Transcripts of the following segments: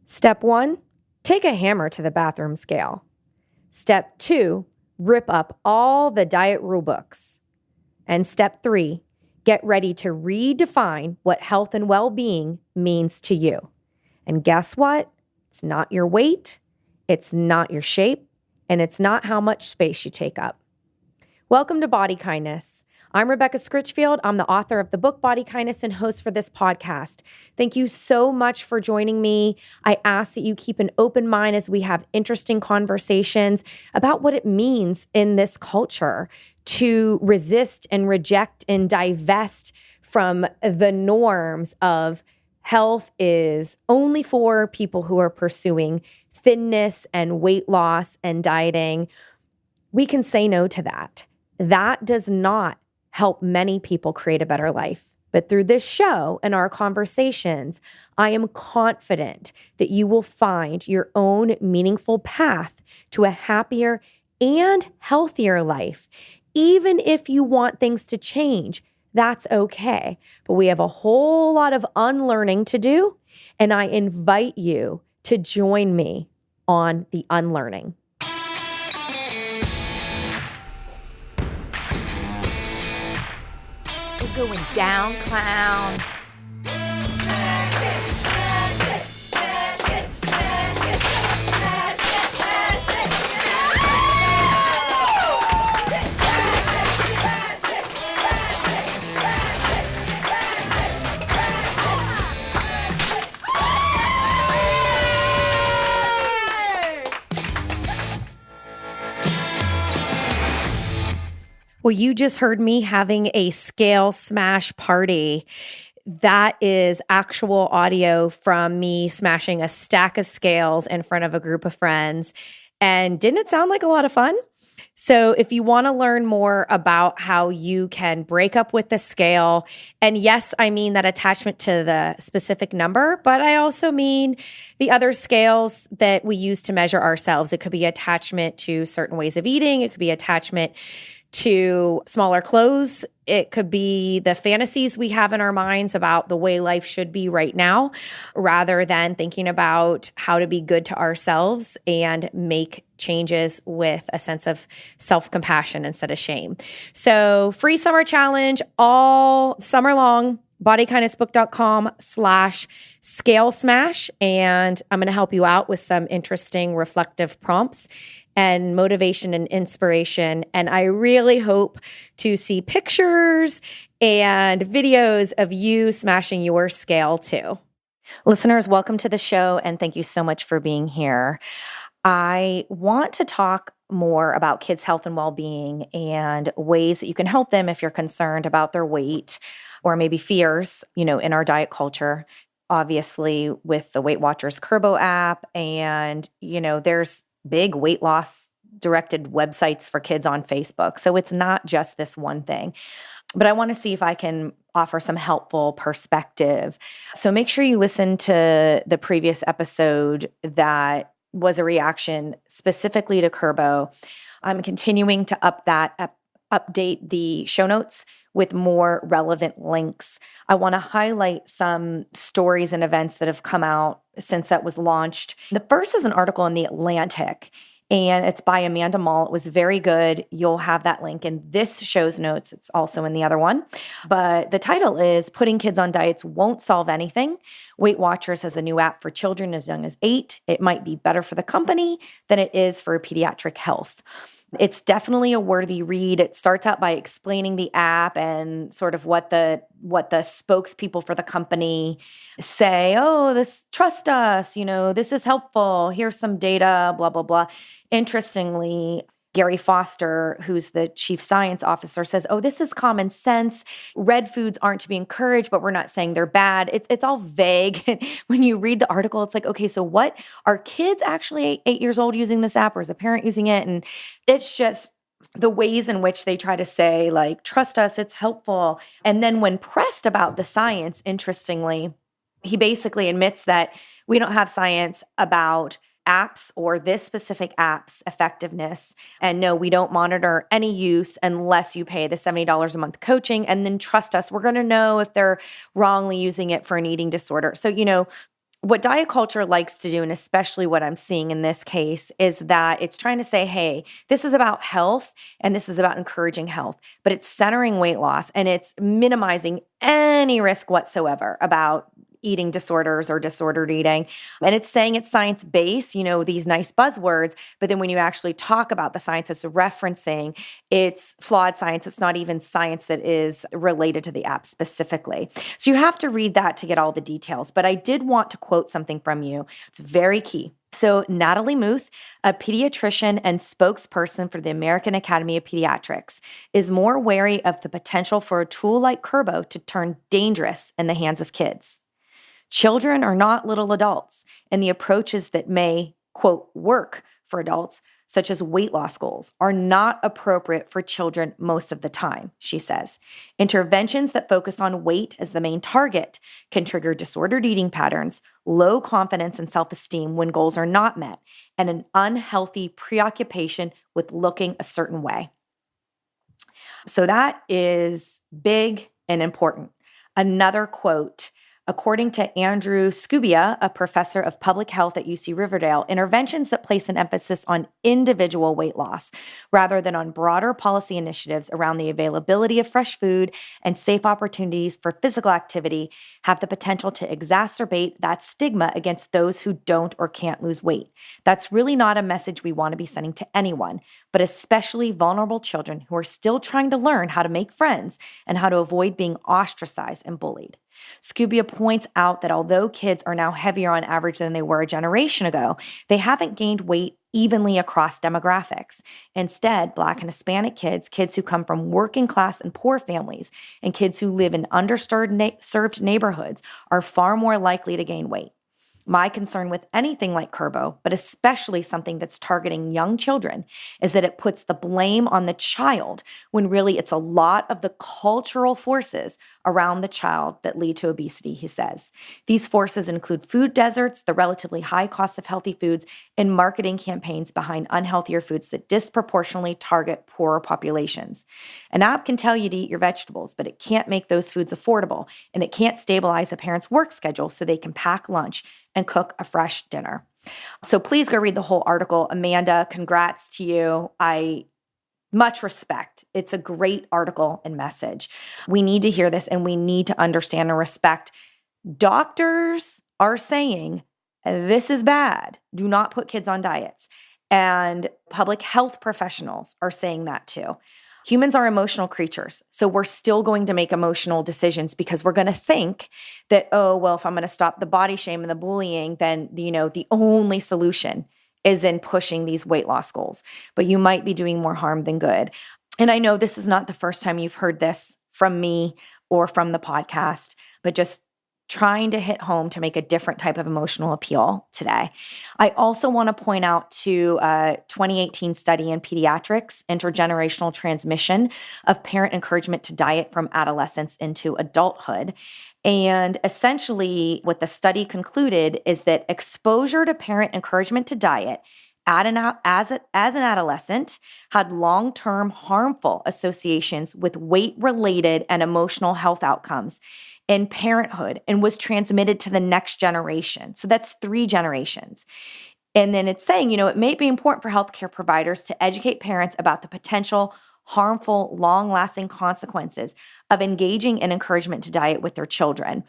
Step 1, take a hammer to the bathroom scale. Step 2, rip up all the diet rule books. And step 3, get ready to redefine what health and well-being means to you. And guess what? It's not your weight, it's not your shape, and it's not how much space you take up. Welcome to Body Kindness. I'm Rebecca Scritchfield. I'm the author of the book Body Kindness and host for this podcast. Thank you so much for joining me. I ask that you keep an open mind as we have interesting conversations about what it means in this culture to resist and reject and divest from the norms of health is only for people who are pursuing thinness and weight loss and dieting. We can say no to that. That does not help many people create a better life. But through this show and our conversations, I am confident that you will find your own meaningful path to a happier and healthier life. Even if you want things to change, that's okay. But we have a whole lot of unlearning to do, and I invite you to join me on the unlearning. We're going down, clown. Well, you just heard me having a scale smash party. That is actual audio from me smashing a stack of scales in front of a group of friends. And didn't it sound like a lot of fun? So if you want to learn more about how you can break up with the scale, and yes, I mean that attachment to the specific number, but I also mean the other scales that we use to measure ourselves. It could be attachment to certain ways of eating. It could be attachment to smaller clothes. It could be the fantasies we have in our minds about the way life should be right now, rather than thinking about how to be good to ourselves and make changes with a sense of self-compassion instead of shame. So free summer challenge all summer long, bodykindnessbook.com/scale smash. And I'm going to help you out with some interesting reflective prompts and motivation and inspiration. And I really hope to see pictures and videos of you smashing your scale too. Listeners, welcome to the show, and thank you so much for being here. I want to talk more about kids' health and well-being and ways that you can help them if you're concerned about their weight or maybe fears, in our diet culture. Obviously, with the Weight Watchers Kurbo app, and, there's big weight loss directed websites for kids on Facebook. So it's not just this one thing. But I want to see if I can offer some helpful perspective. So make sure you listen to the previous episode that was a reaction specifically to Kurbo. I'm continuing to update the show notes with more relevant links. I want to highlight some stories and events that have come out since that was launched. The first is an article in The Atlantic, and it's by Amanda Mull. It was very good. You'll have that link in this show's notes. It's also in the other one. But the title is Putting Kids on Diets Won't Solve Anything. Weight Watchers has a new app for children as young as 8. It might be better for the company than it is for pediatric health. It's definitely a worthy read. It starts out by explaining the app and sort of what the spokespeople for the company say. Oh, trust us, this is helpful. Here's some data, blah, blah, blah. Interestingly, Gary Foster, who's the chief science officer, says, oh, this is common sense. Red foods aren't to be encouraged, but we're not saying they're bad. It's all vague. When you read the article, it's like, okay, so what? Are kids actually 8 years old using this app, or is a parent using it? And it's just the ways in which they try to say, like, trust us, it's helpful. And then when pressed about the science, interestingly, he basically admits that we don't have science about apps or this specific app's effectiveness. And no, we don't monitor any use unless you pay the $70 a month coaching. And then trust us, we're going to know if they're wrongly using it for an eating disorder. So, what diet culture likes to do, and especially what I'm seeing in this case, is that it's trying to say, hey, this is about health and this is about encouraging health, but it's centering weight loss and it's minimizing any risk whatsoever about eating disorders or disordered eating. And it's saying it's science-based, these nice buzzwords, but then when you actually talk about the science it's referencing, it's flawed science. It's not even science that is related to the app specifically. So you have to read that to get all the details. But I did want to quote something from you. It's very key. So Natalie Muth, a pediatrician and spokesperson for the American Academy of Pediatrics, is more wary of the potential for a tool like Kurbo to turn dangerous in the hands of kids. Children are not little adults, and the approaches that may, quote, work for adults, such as weight loss goals, are not appropriate for children most of the time, she says. Interventions that focus on weight as the main target can trigger disordered eating patterns, low confidence and self-esteem when goals are not met, and an unhealthy preoccupation with looking a certain way. So that is big and important. Another quote. According to Andrew Scubia, a professor of public health at UC Riverdale, interventions that place an emphasis on individual weight loss rather than on broader policy initiatives around the availability of fresh food and safe opportunities for physical activity have the potential to exacerbate that stigma against those who don't or can't lose weight. That's really not a message we want to be sending to anyone, but especially vulnerable children who are still trying to learn how to make friends and how to avoid being ostracized and bullied. Scubia points out that although kids are now heavier on average than they were a generation ago, they haven't gained weight evenly across demographics. Instead, Black and Hispanic kids who come from working class and poor families, and kids who live in underserved neighborhoods are far more likely to gain weight. My concern with anything like Kurbo, but especially something that's targeting young children, is that it puts the blame on the child when really it's a lot of the cultural forces around the child that lead to obesity, he says. These forces include food deserts, the relatively high cost of healthy foods, and marketing campaigns behind unhealthier foods that disproportionately target poorer populations. An app can tell you to eat your vegetables, but it can't make those foods affordable, and it can't stabilize a parent's work schedule so they can pack lunch and cook a fresh dinner. So please go read the whole article. Amanda, congrats to you. Much respect. It's a great article and message. We need to hear this and we need to understand and respect. Doctors are saying this is bad. Do not put kids on diets. And public health professionals are saying that too. Humans are emotional creatures. So we're still going to make emotional decisions because we're going to think that, oh, well, if I'm going to stop the body shame and the bullying, then, the only solution is in pushing these weight loss goals. But you might be doing more harm than good. And I know this is not the first time you've heard this from me or from the podcast, but just trying to hit home to make a different type of emotional appeal today. I also want to point out to a 2018 study in pediatrics, intergenerational transmission of parent encouragement to diet from adolescence into adulthood. And essentially what the study concluded is that exposure to parent encouragement to diet as an adolescent had long-term harmful associations with weight-related and emotional health outcomes in parenthood and was transmitted to the next generation. So that's 3 generations. And then it's saying, it may be important for healthcare providers to educate parents about the potential harmful, long-lasting consequences of engaging in encouragement to diet with their children.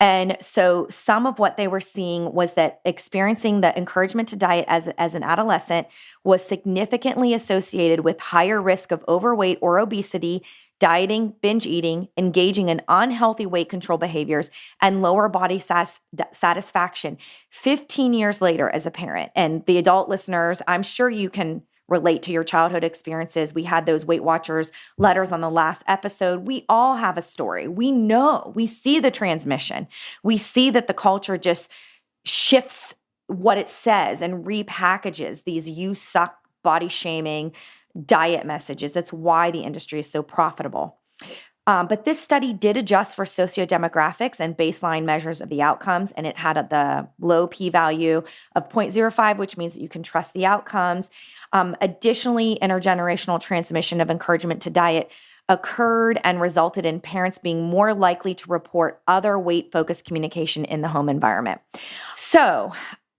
And so some of what they were seeing was that experiencing the encouragement to diet as an adolescent was significantly associated with higher risk of overweight or obesity, dieting, binge eating, engaging in unhealthy weight control behaviors, and lower body satisfaction 15 years later as a parent. And the adult listeners, I'm sure you can relate to your childhood experiences. We had those Weight Watchers letters on the last episode. We all have a story. We know, we see the transmission. We see that the culture just shifts what it says and repackages these "you suck" body shaming diet messages. That's why the industry is so profitable. But this study did adjust for sociodemographics and baseline measures of the outcomes, and it had the low p-value of 0.05, which means that you can trust the outcomes. Additionally, intergenerational transmission of encouragement to diet occurred and resulted in parents being more likely to report other weight-focused communication in the home environment. So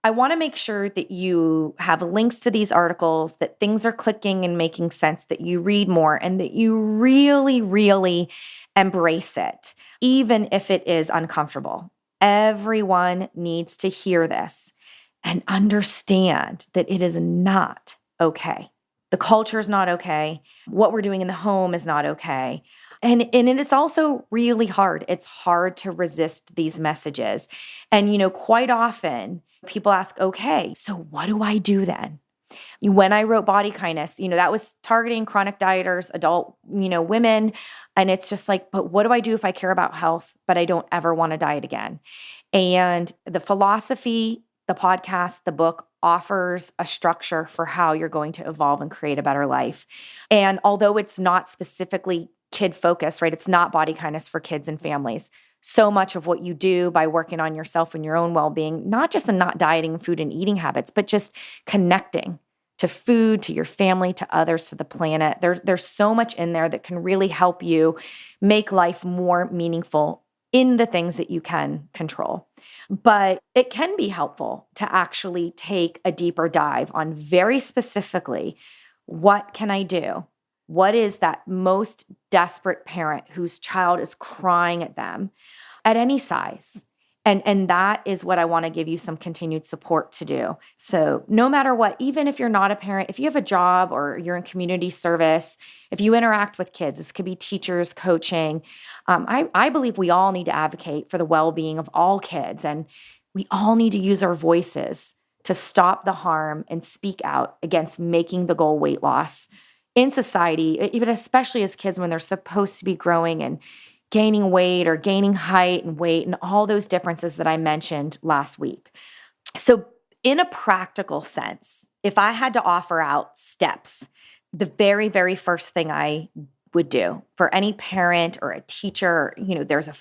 I want to make sure that you have links to these articles, that things are clicking and making sense, that you read more, and that you really, really embrace it, even if it is uncomfortable. Everyone needs to hear this and understand that it is not okay. The culture is not okay. What we're doing in the home is not okay. And it's also really hard. It's hard to resist these messages. And, quite often people ask, okay, so what do I do then? When I wrote Body Kindness, that was targeting chronic dieters, adult, women. And it's just like, but what do I do if I care about health, but I don't ever want to diet again? And the philosophy, the podcast, the book offers a structure for how you're going to evolve and create a better life. And although it's not specifically kid focused, right? It's not Body Kindness for kids and families. So much of what you do by working on yourself and your own well-being, not just in not dieting food and eating habits, but just connecting to food, to your family, to others, to the planet. There's so much in there that can really help you make life more meaningful in the things that you can control. But it can be helpful to actually take a deeper dive on very specifically, what can I do? What is that most desperate parent whose child is crying at them at any size? And that is what I want to give you some continued support to do. So no matter what, even if you're not a parent, if you have a job or you're in community service, if you interact with kids, this could be teachers, coaching. I believe we all need to advocate for the well-being of all kids. And we all need to use our voices to stop the harm and speak out against making the goal weight loss in society, even especially as kids when they're supposed to be growing and gaining weight or gaining height and weight and all those differences that I mentioned last week. So in a practical sense, if I had to offer out steps, the very, very first thing I would do for any parent or a teacher, there's a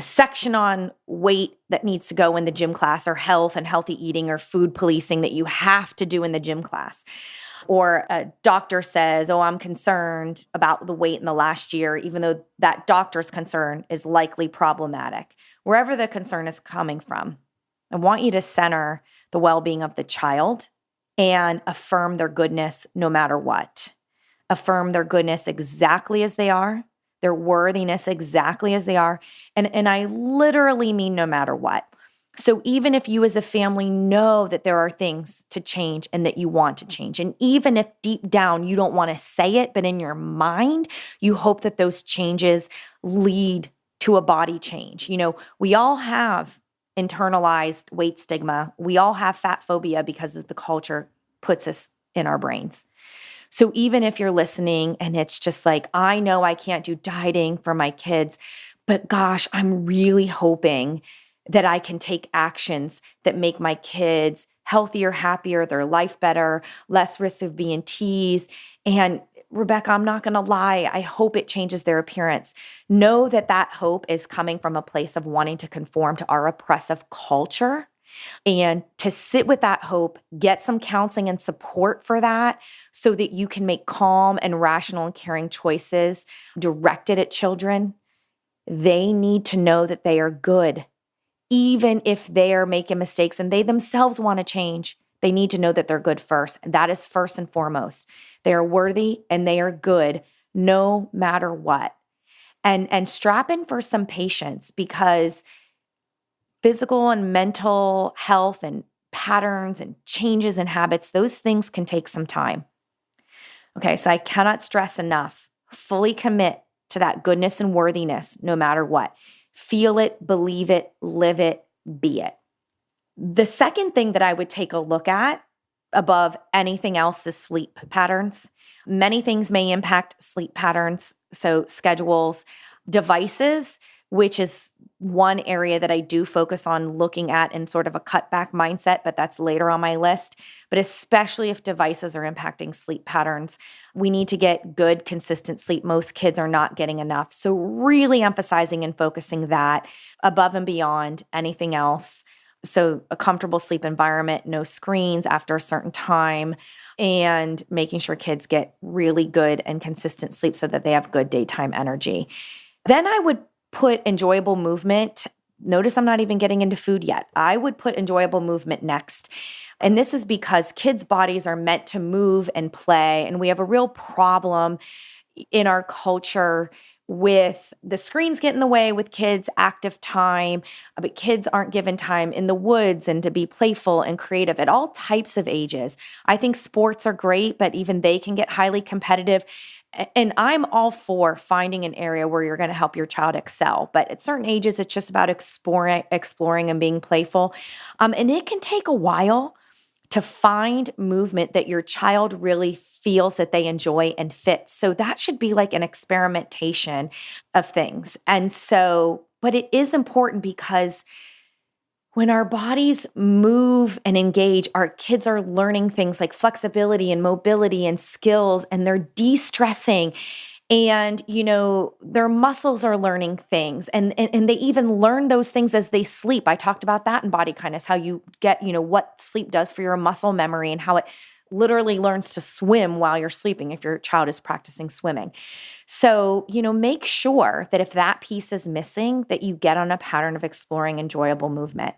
section on weight that needs to go in the gym class, or health and healthy eating or food policing that you have to do in the gym class. Or a doctor says, oh, I'm concerned about the weight in the last year, even though that doctor's concern is likely problematic. Wherever the concern is coming from, I want you to center the well-being of the child and affirm their goodness no matter what. Affirm their goodness exactly as they are, their worthiness exactly as they are. And I literally mean no matter what. So even if you as a family know that there are things to change and that you want to change, and even if deep down you don't want to say it, but in your mind, you hope that those changes lead to a body change. We all have internalized weight stigma. We all have fat phobia because of the culture puts us in our brains. So even if you're listening and it's just like, I know I can't do dieting for my kids, but gosh, I'm really hoping that I can take actions that make my kids healthier, happier, their life better, less risk of being teased. And Rebecca, I'm not going to lie, I hope it changes their appearance. Know that that hope is coming from a place of wanting to conform to our oppressive culture. And to sit with that hope, get some counseling and support for that so that you can make calm and rational and caring choices directed at children. They need to know that they are good. Even if they are making mistakes and they themselves want to change, they need to know that they're good first. And that is first and foremost. They are worthy and they are good no matter what. And strap in for some patience, because physical and mental health and patterns and changes in habits, those things can take some time. Okay, so I cannot stress enough, fully commit to that goodness and worthiness no matter what. Feel it, believe it, live it, be it. The second thing that I would take a look at above anything else is sleep patterns. Many things may impact sleep patterns, so schedules, devices, which is one area that I do focus on looking at in sort of a cutback mindset, but that's later on my list. But especially if devices are impacting sleep patterns, we need to get good, consistent sleep. Most kids are not getting enough. So really emphasizing and focusing that above and beyond anything else. So a comfortable sleep environment, no screens after a certain time, and making sure kids get really good and consistent sleep so that they have good daytime energy. Then I would put enjoyable movement. Notice I'm not even getting into food yet. I would put enjoyable movement next. And this is because kids' bodies are meant to move and play. And we have a real problem in our culture with the screens get in the way with kids' active time, but kids aren't given time in the woods and to be playful and creative at all types of ages. I think sports are great, but even they can get highly competitive. And I'm all for finding an area where you're going to help your child excel. But at certain ages, it's just about exploring and being playful. And it can take a while to find movement that your child really feels that they enjoy and fits. So that should be like an experimentation of things. And so, but it is important because when our bodies move and engage, our kids are learning things like flexibility and mobility and skills, and they're de-stressing. And, their muscles are learning things and they even learn those things as they sleep. I talked about that in Body Kindness, how you get, what sleep does for your muscle memory and how it literally learns to swim while you're sleeping if your child is practicing swimming. So, make sure that if that piece is missing, that you get on a pattern of exploring enjoyable movement.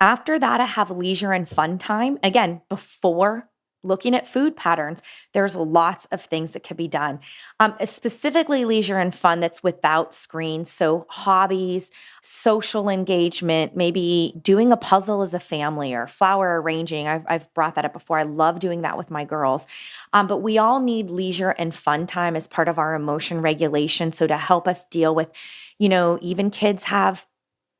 After that, I have leisure and fun time. Again, before looking at food patterns, there's lots of things that could be done. Specifically leisure and fun that's without screens. So hobbies, social engagement, maybe doing a puzzle as a family or flower arranging. I've brought that up before. I love doing that with my girls. But we all need leisure and fun time as part of our emotion regulation. So to help us deal with, even kids have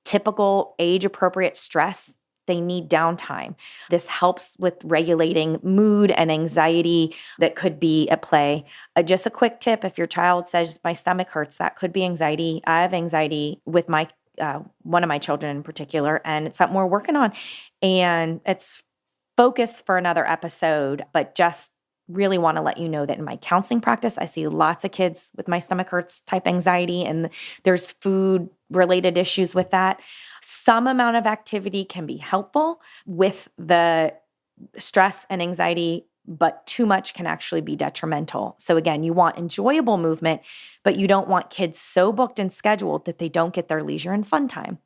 typical age-appropriate stress. They need downtime. This helps with regulating mood and anxiety that could be at play. Just a quick tip, if your child says, my stomach hurts, that could be anxiety. I have anxiety with my one of my children in particular, and it's something we're working on. And it's focus for another episode, but just really want to let you know that in my counseling practice, I see lots of kids with my stomach hurts type anxiety, and there's food related issues with that. Some amount of activity can be helpful with the stress and anxiety, but too much can actually be detrimental. So again, you want enjoyable movement, but you don't want kids so booked and scheduled that they don't get their leisure and fun time.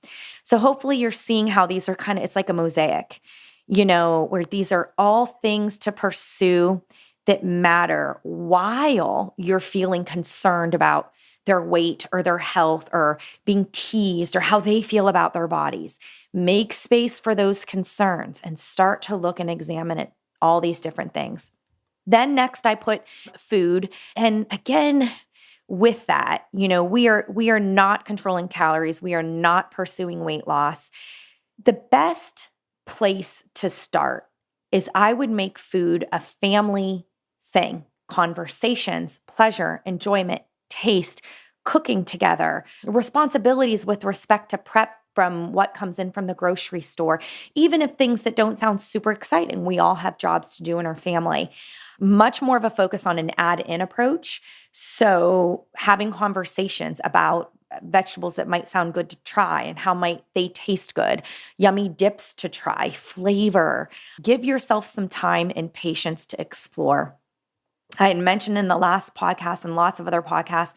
So hopefully you're seeing how these are it's like a mosaic, where these are all things to pursue that matter while you're feeling concerned about their weight or their health or being teased or how they feel about their bodies. Make space for those concerns and start to look and examine it, all these different things. Then next I put food. And again, with that, we are not controlling calories. We are not pursuing weight loss. The best place to start is I would make food a family thing. Conversations, pleasure, enjoyment, taste, cooking together, responsibilities with respect to prep from what comes in from the grocery store, even if things that don't sound super exciting. We all have jobs to do in our family. Much more of a focus on an add-in approach. So having conversations about vegetables that might sound good to try and how might they taste good, yummy dips to try, flavor. Give yourself some time and patience to explore. I had mentioned in the last podcast and lots of other podcasts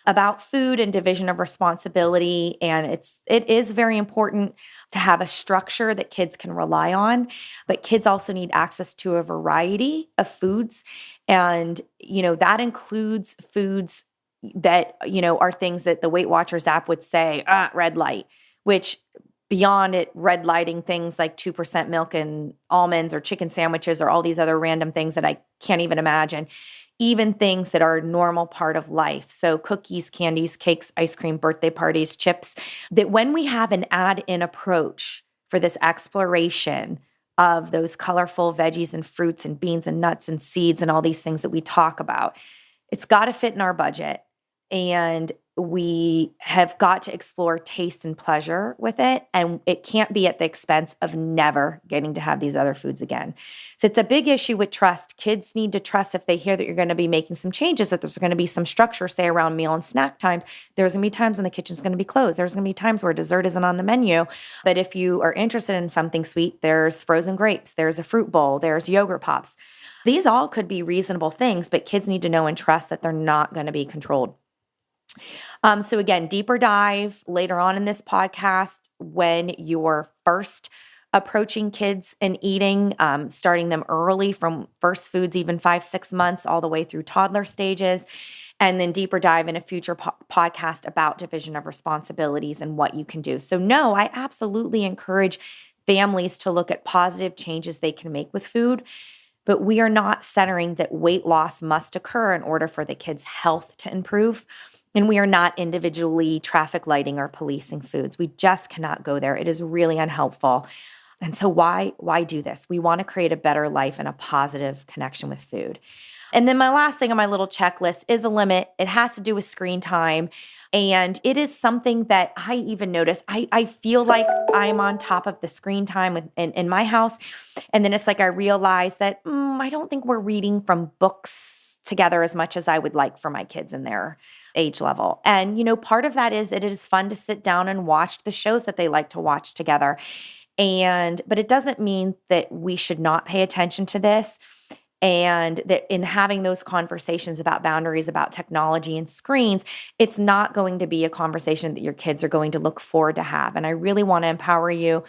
about food and division of responsibility. And it is very important to have a structure that kids can rely on, but kids also need access to a variety of foods. And, that includes foods that, are things that the Weight Watchers app would say, red light, which beyond it red lighting things like 2% milk and almonds or chicken sandwiches or all these other random things that I can't even imagine, even things that are a normal part of life. So cookies, candies, cakes, ice cream, birthday parties, chips, that when we have an add-in approach for this exploration of those colorful veggies and fruits and beans and nuts and seeds and all these things that we talk about, it's got to fit in our budget. And we have got to explore taste and pleasure with it. And it can't be at the expense of never getting to have these other foods again. So it's a big issue with trust. Kids need to trust if they hear that you're going to be making some changes, that there's going to be some structure, say around meal and snack times. There's going to be times when the kitchen's going to be closed. There's going to be times where dessert isn't on the menu. But if you are interested in something sweet, there's frozen grapes, there's a fruit bowl, there's yogurt pops. These all could be reasonable things, but kids need to know and trust that they're not going to be controlled. So again, deeper dive later on in this podcast when you're first approaching kids and eating, starting them early from first foods, even 5-6 months, all the way through toddler stages, and then deeper dive in a future podcast about division of responsibilities and what you can do. So no, I absolutely encourage families to look at positive changes they can make with food, but we are not centering that weight loss must occur in order for the kids' health to improve. And we are not individually traffic lighting or policing foods. We just cannot go there. It is really unhelpful. And so why do this? We want to create a better life and a positive connection with food. And then my last thing on my little checklist is a limit. It has to do with screen time. And it is something that I even notice. I feel like I'm on top of the screen time in my house. And then it's like I realize that I don't think we're reading from books together as much as I would like for my kids in their age level. And, part of that is it is fun to sit down and watch the shows that they like to watch together. But it doesn't mean that we should not pay attention to this. And that in having those conversations about boundaries, about technology and screens, it's not going to be a conversation that your kids are going to look forward to have. And I really want to empower you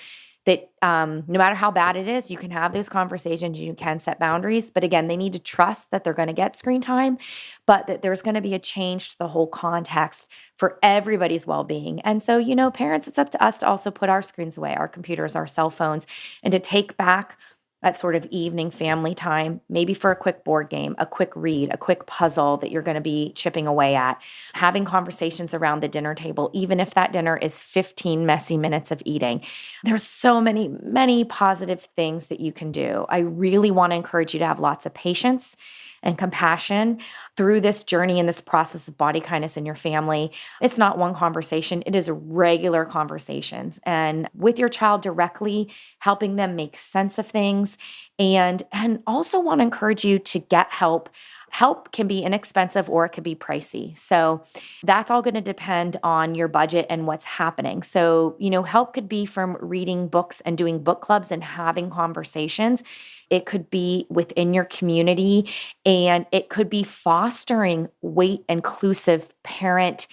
that no matter how bad it is, you can have those conversations, you can set boundaries. But again, they need to trust that they're going to get screen time, but that there's going to be a change to the whole context for everybody's well-being. And so, parents, it's up to us to also put our screens away, our computers, our cell phones, and to take back that sort of evening family time, maybe for a quick board game, a quick read, a quick puzzle that you're going to be chipping away at, having conversations around the dinner table, even if that dinner is 15 messy minutes of eating. There's so many, many positive things that you can do. I really want to encourage you to have lots of patience and compassion through this journey and this process of body kindness in your family. It's not one conversation. It is regular conversations. And with your child directly, helping them make sense of things. And also want to encourage you to get help. Help can be inexpensive or it could be pricey. So that's all going to depend on your budget and what's happening. So, help could be from reading books and doing book clubs and having conversations. It could be within your community, and it could be fostering weight-inclusive parent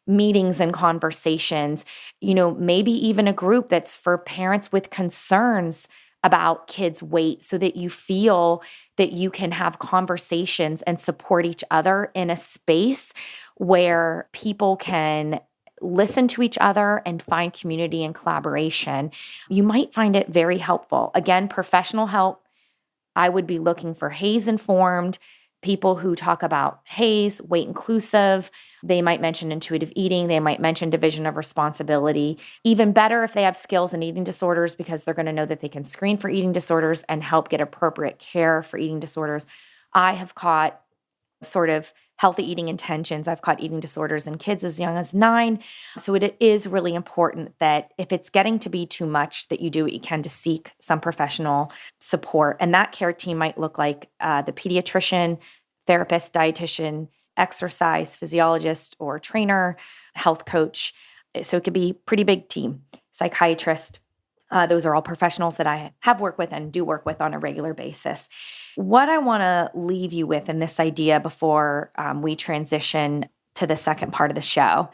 meetings and conversations. Maybe even a group that's for parents with concerns about kids' weight so that you feel that you can have conversations and support each other in a space where people can listen to each other and find community and collaboration. You might find it very helpful. Again, professional help. I would be looking for HAES informed people who talk about HAES, weight inclusive. They might mention intuitive eating. They might mention division of responsibility. Even better if they have skills in eating disorders, because they're going to know that they can screen for eating disorders and help get appropriate care for eating disorders. I have caught sort of healthy eating intentions. I've caught eating disorders in kids as young as 9. So it is really important that if it's getting to be too much, that you do what you can to seek some professional support. And that care team might look like the pediatrician, therapist, dietitian, exercise physiologist or trainer, health coach. So it could be a pretty big team, psychiatrist. Those are all professionals that I have worked with and do work with on a regular basis. What I want to leave you with in this idea before we transition to the second part of the show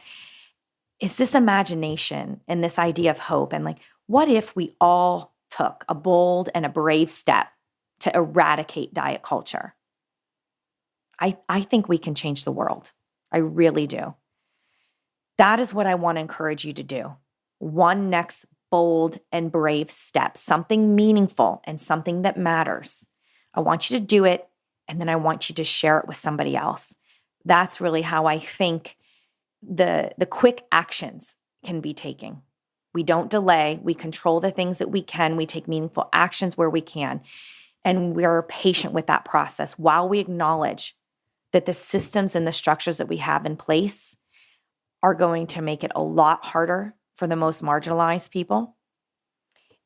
is this imagination and this idea of hope. And what if we all took a bold and a brave step to eradicate diet culture? I think we can change the world. I really do. That is what I want to encourage you to do. One next bold and brave step, something meaningful and something that matters. I want you to do it, and then I want you to share it with somebody else. That's really how I think the quick actions can be taken. We don't delay. We control the things that we can. We take meaningful actions where we can. And we are patient with that process while we acknowledge that the systems and the structures that we have in place are going to make it a lot harder for the most marginalized people,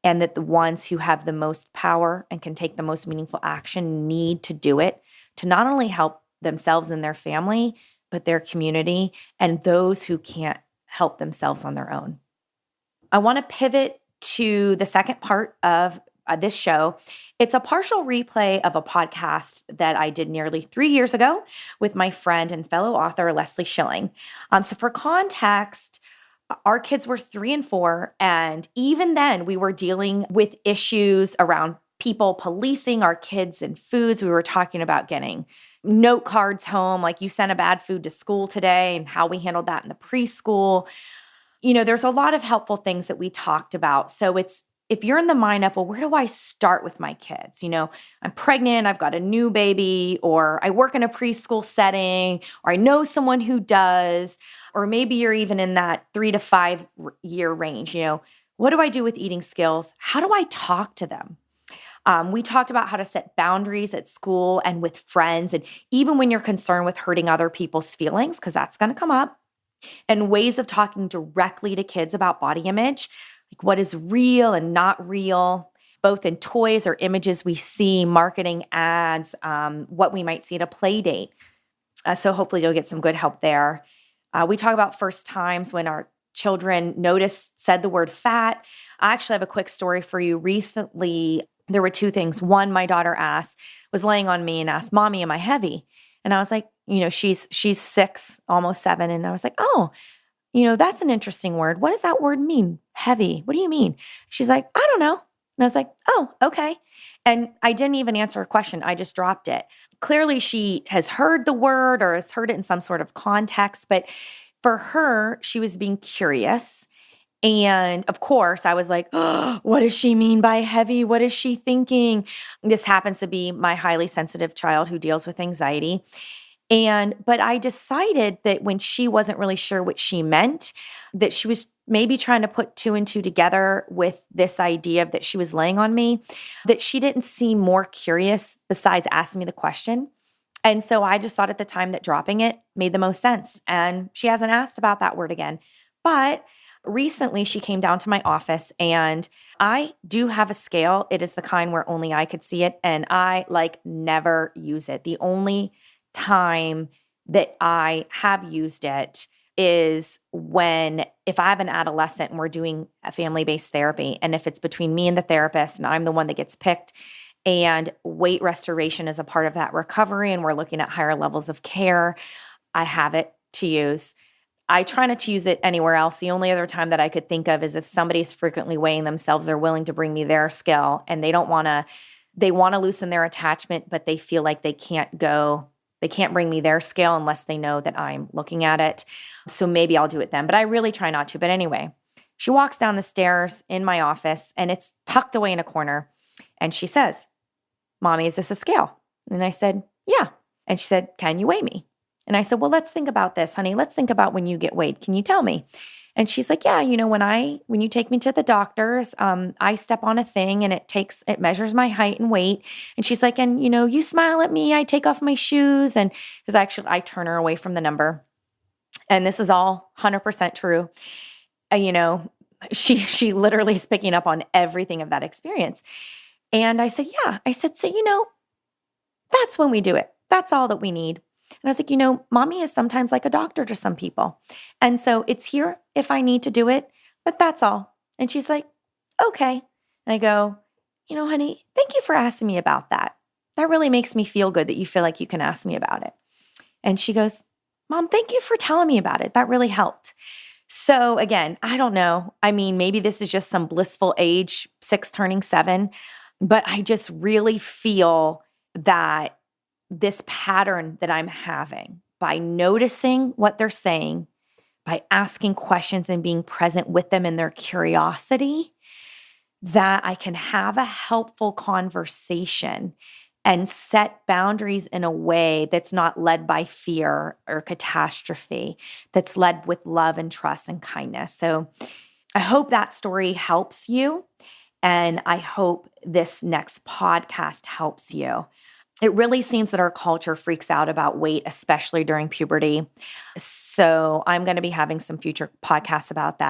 and that the ones who have the most power and can take the most meaningful action need to do it to not only help themselves and their family, but their community and those who can't help themselves on their own. I want to pivot to the second part of this show. It's a partial replay of a podcast that I did nearly 3 years ago with my friend and fellow author, Leslie Schilling. So for context, our kids were 3 and 4, and even then we were dealing with issues around people policing our kids and foods. We were talking about getting note cards home, like you sent a bad food to school today, and how we handled that in the preschool. There's a lot of helpful things that we talked about. So if you're in the mind of, well, where do I start with my kids? I'm pregnant, I've got a new baby, or I work in a preschool setting, or I know someone who does, or maybe you're even in that 3 to 5 year range. What do I do with eating skills? How do I talk to them? We talked about how to set boundaries at school and with friends, and even when you're concerned with hurting other people's feelings, because that's going to come up, and ways of talking directly to kids about body image, like what is real and not real, both in toys or images we see, marketing ads, what we might see at a play date. So hopefully you'll get some good help there. We talk about first times when our children said the word fat. I actually have a quick story for you. Recently, there were 2 things. One, my daughter was laying on me and asked, "Mommy, am I heavy?" And I was like, she's 6, almost 7. And I was like, "Oh, that's an interesting word. What does that word mean? Heavy. What do you mean?" She's like, "I don't know." And I was like, "Oh, okay." And I didn't even answer her question. I just dropped it. Clearly, she has heard the word or has heard it in some sort of context. But for her, she was being curious. And of course, I was like, "Oh, what does she mean by heavy? What is she thinking?" This happens to be my highly sensitive child who deals with anxiety. But I decided that when she wasn't really sure what she meant, that she was maybe trying to put 2 and 2 together with this idea that she was laying on me, that she didn't seem more curious besides asking me the question. And so I just thought at the time that dropping it made the most sense. And she hasn't asked about that word again. But recently she came down to my office, and I do have a scale. It is the kind where only I could see it. And I never use it. The only time that I have used it is if I have an adolescent and we're doing a family-based therapy, and if it's between me and the therapist and I'm the one that gets picked, and weight restoration is a part of that recovery, and we're looking at higher levels of care, I have it to use. I try not to use it anywhere else. The only other time that I could think of is if somebody's frequently weighing themselves, they're willing to bring me their scale, and they want to loosen their attachment, but they feel like they can't bring me their scale unless they know that I'm looking at it. So maybe I'll do it then, but I really try not to. But anyway, she walks down the stairs in my office, and it's tucked away in a corner. And she says, "Mommy, is this a scale?" And I said, "Yeah." And she said, "Can you weigh me?" And I said, "Well, let's think about this, honey. Let's think about when you get weighed. Can you tell me?" And she's like, "Yeah, when you take me to the doctors, I step on a thing and it measures my height and weight." And she's like, "And you smile at me, I take off my shoes." And because actually I turn her away from the number. And this is all 100% true. She literally is picking up on everything of that experience. And I said, "Yeah." I said, "So, that's when we do it. That's all that we need." And I was like, Mommy is sometimes like a doctor to some people. And so it's here if I need to do it, but that's all. And she's like, "Okay." And I go, "Honey, thank you for asking me about that. That really makes me feel good that you feel like you can ask me about it." And she goes, "Mom, thank you for telling me about it. That really helped." So again, I don't know. I mean, maybe this is just some blissful age, 6 turning 7, but I just really feel that this pattern that I'm having by noticing what they're saying, by asking questions and being present with them in their curiosity, that I can have a helpful conversation and set boundaries in a way that's not led by fear or catastrophe, that's led with love and trust and kindness. So I hope that story helps you. And I hope this next podcast helps you. It really seems that our culture freaks out about weight, especially during puberty. So I'm going to be having some future podcasts about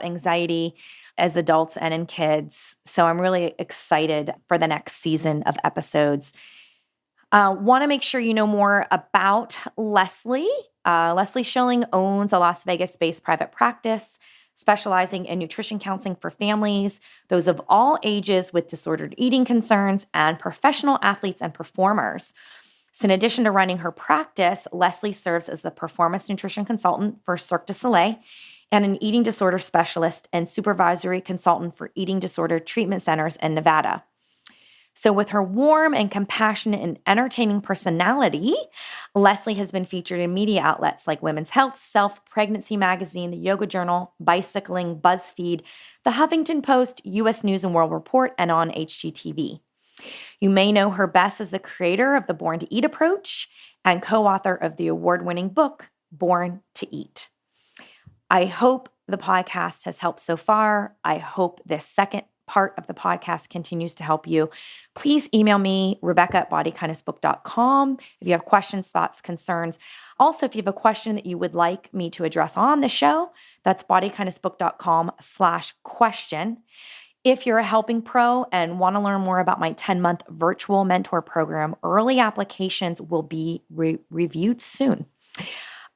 anxiety as adults and in kids. So I'm really excited for the next season of episodes. Want to make sure you know more about Leslie. Leslie Schilling owns a Las Vegas-based private practice specializing in nutrition counseling for families, those of all ages with disordered eating concerns, and professional athletes and performers. So in addition to running her practice, Leslie serves as a performance nutrition consultant for Cirque du Soleil and an eating disorder specialist and supervisory consultant for eating disorder treatment centers in Nevada. So with her warm and compassionate and entertaining personality, Leslie has been featured in media outlets like Women's Health, Self, Pregnancy Magazine, The Yoga Journal, Bicycling, BuzzFeed, The Huffington Post, U.S. News and World Report, and on HGTV. You may know her best as the creator of the Born to Eat approach and co-author of the award-winning book, Born to Eat. I hope the podcast has helped so far. I hope this second part of the podcast continues to help you. Please email me, Rebecca@bodykindnessbook.com, if you have questions, thoughts, concerns. Also, if you have a question that you would like me to address on the show, that's bodykindnessbook.com/question. If you're a helping pro and want to learn more about my 10-month virtual mentor program, early applications will be reviewed soon.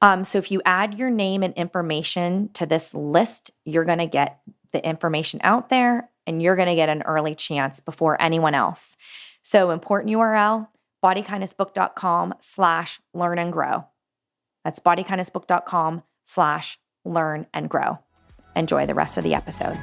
So if you add your name and information to this list, you're going to get the information out there and you're going to get an early chance before anyone else. So important URL, bodykindnessbook.com/learn and grow. That's bodykindnessbook.com/learn and grow. Enjoy the rest of the episode.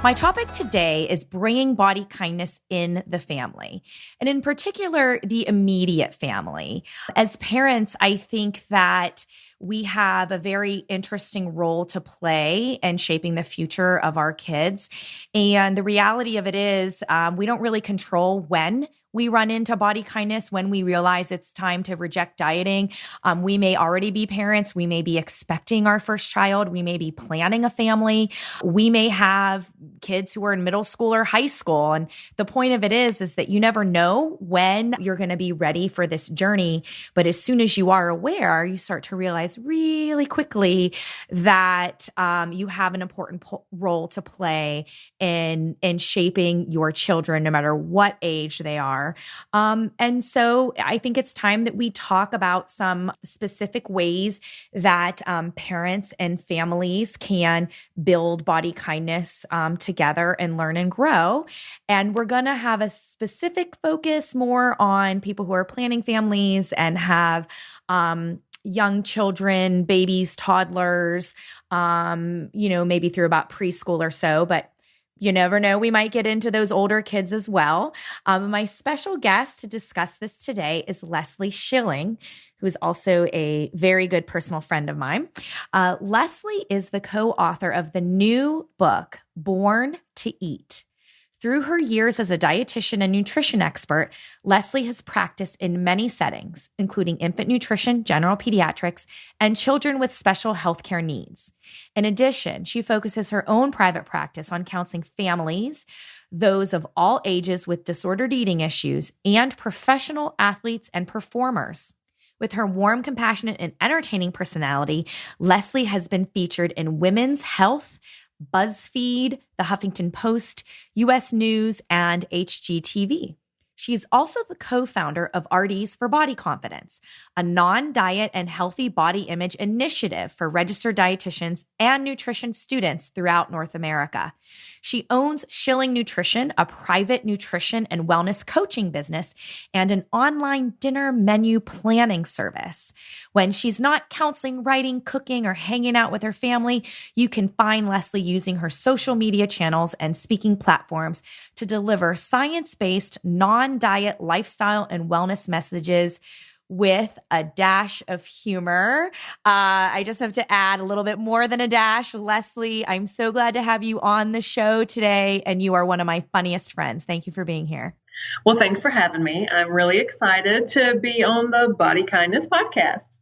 My topic today is bringing body kindness in the family, and in particular, the immediate family. As parents, I think that we have a very interesting role to play in shaping the future of our kids. And the reality of it is we don't really control when we run into body kindness, when we realize it's time to reject dieting. We may already be parents. We may be expecting our first child. We may be planning a family. We may have kids who are in middle school or high school. And the point of it is that you never know when you're going to be ready for this journey. But as soon as you are aware, you start to realize really quickly that you have an important role to play in shaping your children, no matter what age they are. And so I think it's time that we talk about some specific ways that parents and families can build body kindness together and learn and grow. And we're going to have a specific focus more on people who are planning families and have young children, babies, toddlers, maybe through about preschool or so, but you never know, we might get into those older kids as well. My special guest to discuss this today is Leslie Schilling, who is also a very good personal friend of mine. Leslie is the co-author of the new book, Born to Eat. Through her years as a dietitian and nutrition expert, Leslie has practiced in many settings, including infant nutrition, general pediatrics, and children with special healthcare needs. In addition, she focuses her own private practice on counseling families, those of all ages with disordered eating issues, and professional athletes and performers. With her warm, compassionate, and entertaining personality, Leslie has been featured in Women's Health, BuzzFeed, The Huffington Post, U.S. News, and HGTV. She is also the co-founder of RDs for Body Confidence, a non-diet and healthy body image initiative for registered dietitians and nutrition students throughout North America. She owns Schilling Nutrition, a private nutrition and wellness coaching business, and an online dinner menu planning service. When she's not counseling, writing, cooking, or hanging out with her family, you can find Leslie using her social media channels and speaking platforms to deliver science-based, non-diet lifestyle and wellness messages with a dash of humor. I just have to add a little bit more than a dash. Leslie, I'm so glad to have you on the show today, and you are one of my funniest friends. Thank you for being here. Well, thanks for having me. I'm really excited to be on the Body Kindness podcast.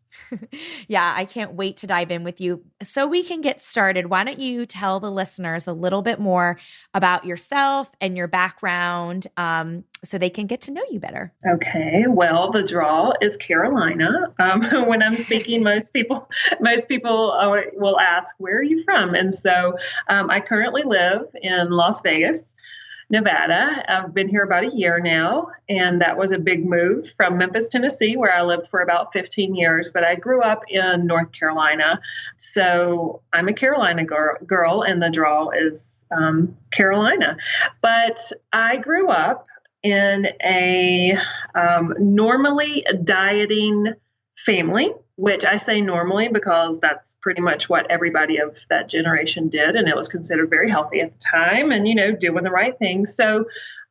Yeah, I can't wait to dive in with you. So we can get started, why don't you tell the listeners a little bit more about yourself and your background so they can get to know you better? Okay, well, the draw is Carolina. When I'm speaking, most people will ask, "Where are you from?" And so I currently live in Las Vegas, Nevada. I've been here about a year now, and that was a big move from Memphis, Tennessee, where I lived for about 15 years. But I grew up in North Carolina, so I'm a Carolina girl, and the draw is Carolina. But I grew up in a normally dieting family, which I say normally because that's pretty much what everybody of that generation did. And it was considered very healthy at the time and, doing the right thing. So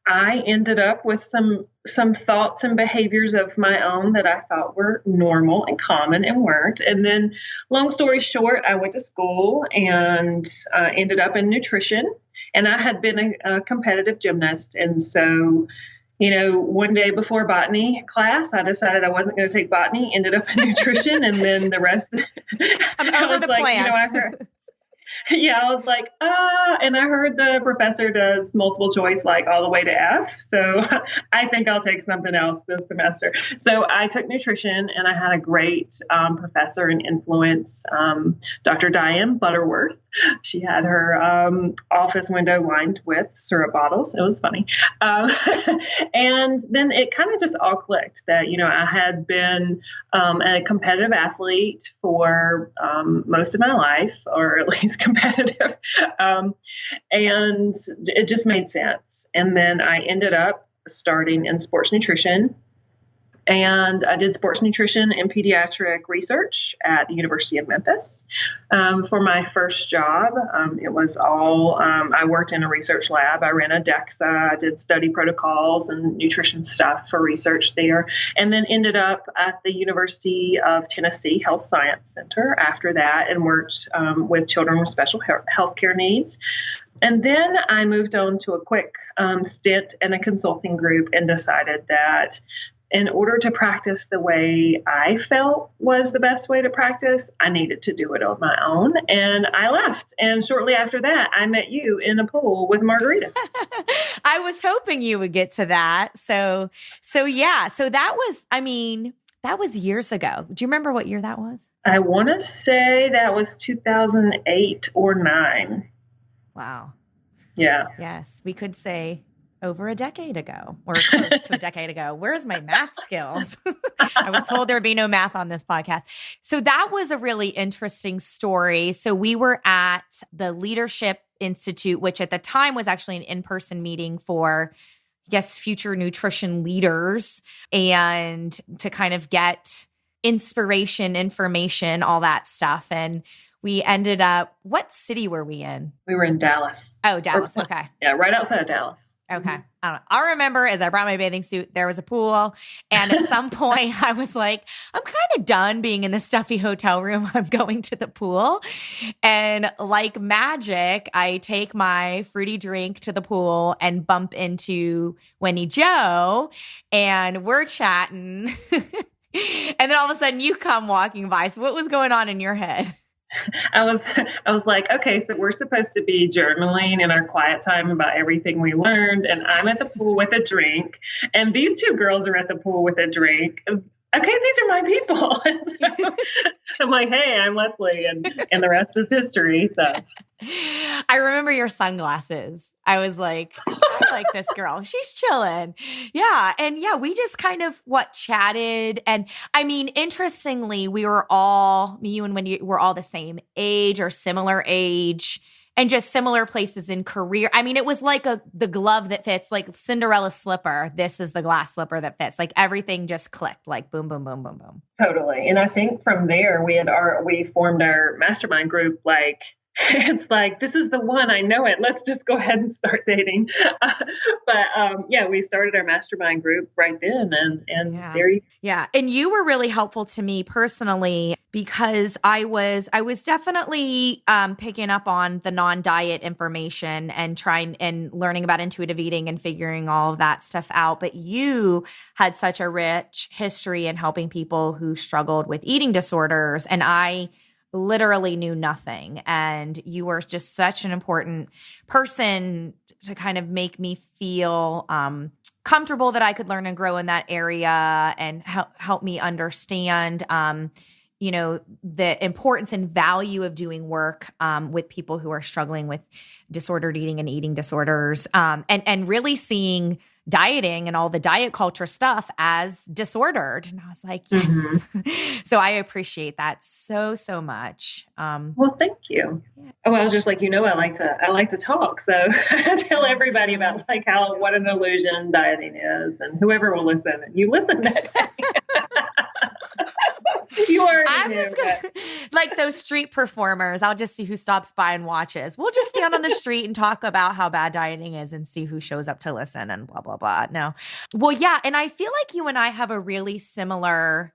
I ended up with some thoughts and behaviors of my own that I thought were normal and common and weren't. And then long story short, I went to school and ended up in nutrition. And I had been a competitive gymnast. And so one day before botany class, I decided I wasn't going to take botany, ended up in nutrition, and then the rest. I'm over the plants. I was like, and I heard the professor does multiple choice, like all the way to F. So I think I'll take something else this semester. So I took nutrition, and I had a great professor and influence, Dr. Diane Butterworth. She had her office window lined with syrup bottles. It was funny. And then it kind of just all clicked that, I had been a competitive athlete for most of my life, or at least competitive. And it just made sense. And then I ended up starting in sports nutrition. And I did sports nutrition and pediatric research at the University of Memphis. For my first job, it was all, I worked in a research lab. I ran a DEXA. I did study protocols and nutrition stuff for research there. And then ended up at the University of Tennessee Health Science Center after that and worked with children with special health care needs. And then I moved on to a quick stint in a consulting group and decided that in order to practice the way I felt was the best way to practice, I needed to do it on my own. And I left. And shortly after that, I met you in a pool with margarita. I was hoping you would get to that. So yeah. So that was years ago. Do you remember what year that was? I want to say that was 2008 or 9. Wow. Yeah. Yes. We could say over a decade ago or close to a decade ago. Where's my math skills? I was told there'd be no math on this podcast. So that was a really interesting story. So we were at the Leadership Institute, which at the time was actually an in-person meeting for, I guess, future nutrition leaders and to kind of get inspiration, information, all that stuff. And we ended up, what city were we in? We were in Dallas. Oh, Dallas. Okay. Yeah, right outside of Dallas. Okay. I don't know. I remember as I brought my bathing suit, there was a pool. And at some point I was like, I'm kind of done being in the stuffy hotel room. I'm going to the pool. And like magic, I take my fruity drink to the pool and bump into Wendy Joe and we're chatting. And then all of a sudden you come walking by. So what was going on in your head? I was like, okay, so we're supposed to be journaling in our quiet time about everything we learned. And I'm at the pool with a drink. And these two girls are at the pool with a drink. Okay, these are my people. So I'm like, hey, I'm Leslie. And the rest is history. So I remember your sunglasses. I was like, I like this girl. She's chilling. Yeah. And yeah, we just kind of chatted. And I mean, interestingly, we were all, you and Wendy were all the same age or similar age and just similar places in career. I mean, it was like the glove that fits, like Cinderella's slipper. This is the glass slipper that fits. Like everything just clicked, like boom, boom, boom, boom, boom. Totally. And I think from there we formed our mastermind group like it's like, this is the one, I know it. Let's just go ahead and start dating. But we started our mastermind group right then. And there you Yeah. And you were really helpful to me personally because I was definitely picking up on the non-diet information and trying and learning about intuitive eating and figuring all of that stuff out. But you had such a rich history in helping people who struggled with eating disorders. And I literally knew nothing. And you were just such an important person to kind of make me feel comfortable that I could learn and grow in that area and help me understand, the importance and value of doing work with people who are struggling with disordered eating and eating disorders, and really seeing dieting and all the diet culture stuff as disordered. And I was like, yes. Mm-hmm. So I appreciate that so much. Well, thank you. Yeah. Oh, I was just like, I like to talk. So I tell everybody about what an illusion dieting is, and whoever will listen, and you listen that day. I'm just gonna, like those street performers, I'll just see who stops by and watches. We'll just stand on the street and talk about how bad dieting is and see who shows up to listen and blah, blah, blah. No. Well, yeah. And I feel like you and I have a really similar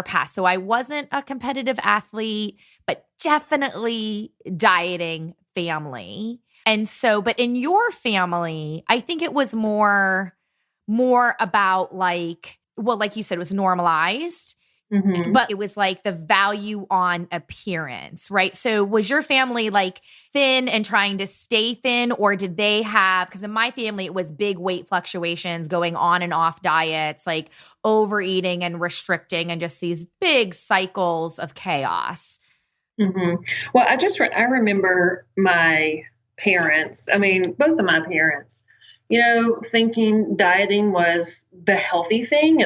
past. So I wasn't a competitive athlete, but definitely dieting family. And so, but in your family, I think it was more about like you said, it was normalized. Mm-hmm. But it was like the value on appearance, right? So was your family like thin and trying to stay thin, or did they have, because in my family, it was big weight fluctuations, going on and off diets, like overeating and restricting and just these big cycles of chaos? Mm-hmm. Well, I remember my parents, both of my parents, thinking dieting was the healthy thing.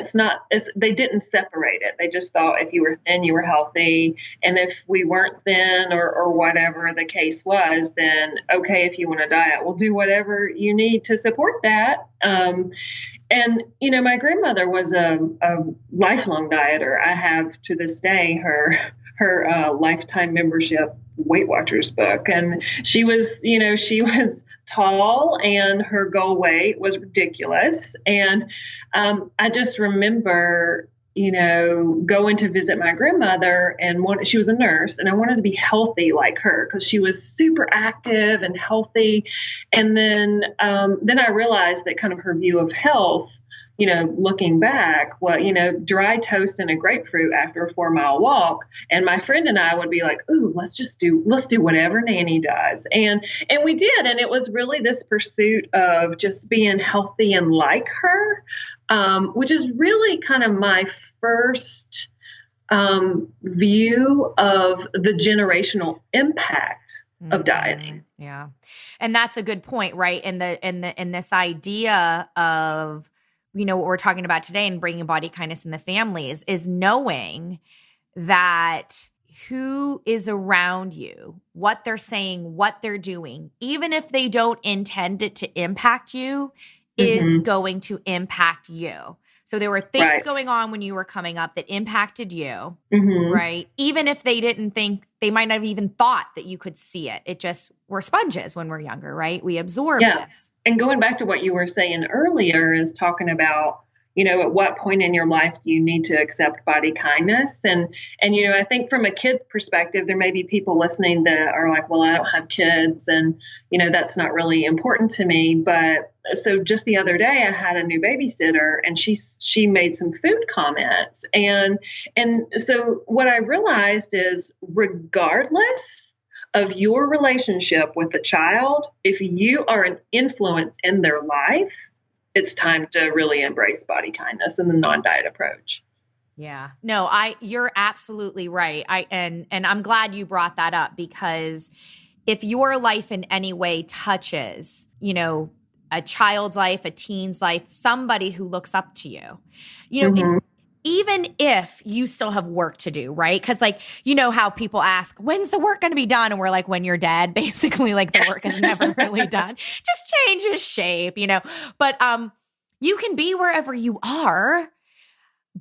They didn't separate it. They just thought if you were thin, you were healthy. And if we weren't thin or whatever the case was, then okay, if you want to diet, we'll do whatever you need to support that. And my grandmother was a lifelong dieter. I have to this day her lifetime membership Weight Watchers book. And she was tall and her goal weight was ridiculous. And I just remember, going to visit my grandmother, and she was a nurse, and I wanted to be healthy like her because she was super active and healthy. And then I realized that kind of her view of health, looking back, dry toast and a grapefruit after a 4-mile walk. And my friend and I would be like, ooh, let's do whatever Nanny does. And we did. And it was really this pursuit of just being healthy and like her, which is really kind of my first view of the generational impact of dieting. Yeah. And that's a good point, right? In this idea of, what we're talking about today and bringing body kindness in the families is knowing that who is around you, what they're saying, what they're doing, even if they don't intend it to impact you, is going to impact you. So there were things going on when you were coming up that impacted you, right? Even if they didn't think, they might not have even thought that you could see it. It just, we're sponges when we're younger, right? We absorb this. And going back to what you were saying earlier is talking about, at what point in your life do you need to accept body kindness? And I think from a kid's perspective, there may be people listening that are like, well, I don't have kids and, that's not really important to me. But so just the other day I had a new babysitter and she made some food comments. And so what I realized is regardless of your relationship with the child, if you are an influence in their life, it's time to really embrace body kindness and the non-diet approach. Yeah, no, you're absolutely right. And I'm glad you brought that up, because if your life in any way touches, a child's life, a teen's life, somebody who looks up to you, even if you still have work to do, right? Because how people ask, when's the work going to be done? And we're like, when you're dead, basically, like the work is never really done. Just changes shape, But you can be wherever you are,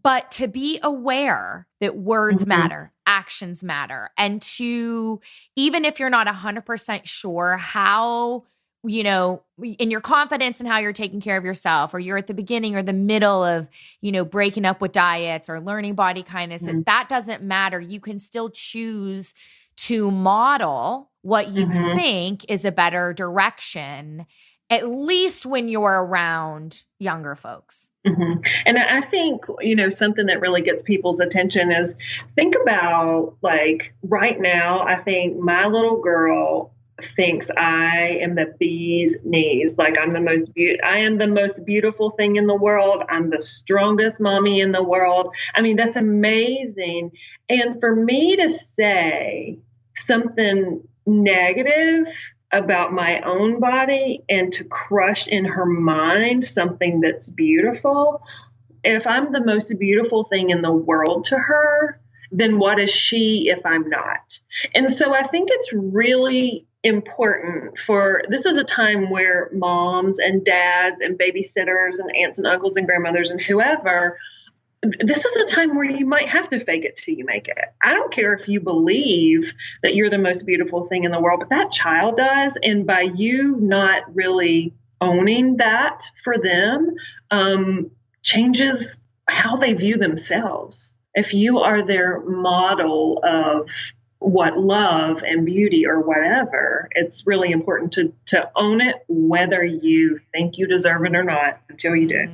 But to be aware that words Mm-hmm. matter, actions matter, and to, even if you're not 100% sure how, you know, in your confidence and how you're taking care of yourself, or you're at the beginning or the middle of, you know, breaking up with diets or learning body kindness, Mm-hmm. that doesn't matter. You can still choose to model what you Mm-hmm. think is a better direction, at least when you're around younger folks. Mm-hmm. And I think, you know, something that really gets people's attention is, think about, like, right now, I think my little girl thinks I am the bee's knees. Like, I am the most beautiful thing in the world. I'm the strongest mommy in the world. I mean, that's amazing. And for me to say something negative about my own body and to crush in her mind something that's beautiful, if I'm the most beautiful thing in the world to her, then what is she if I'm not? And so I think it's really important this is a time where moms and dads and babysitters and aunts and uncles and grandmothers and whoever, this is a time where you might have to fake it till you make it. I don't care if you believe that you're the most beautiful thing in the world, but that child does. And by you not really owning that for them, changes how they view themselves. If you are their model of what love and beauty or whatever, it's really important to own it, whether you think you deserve it or not, until you do.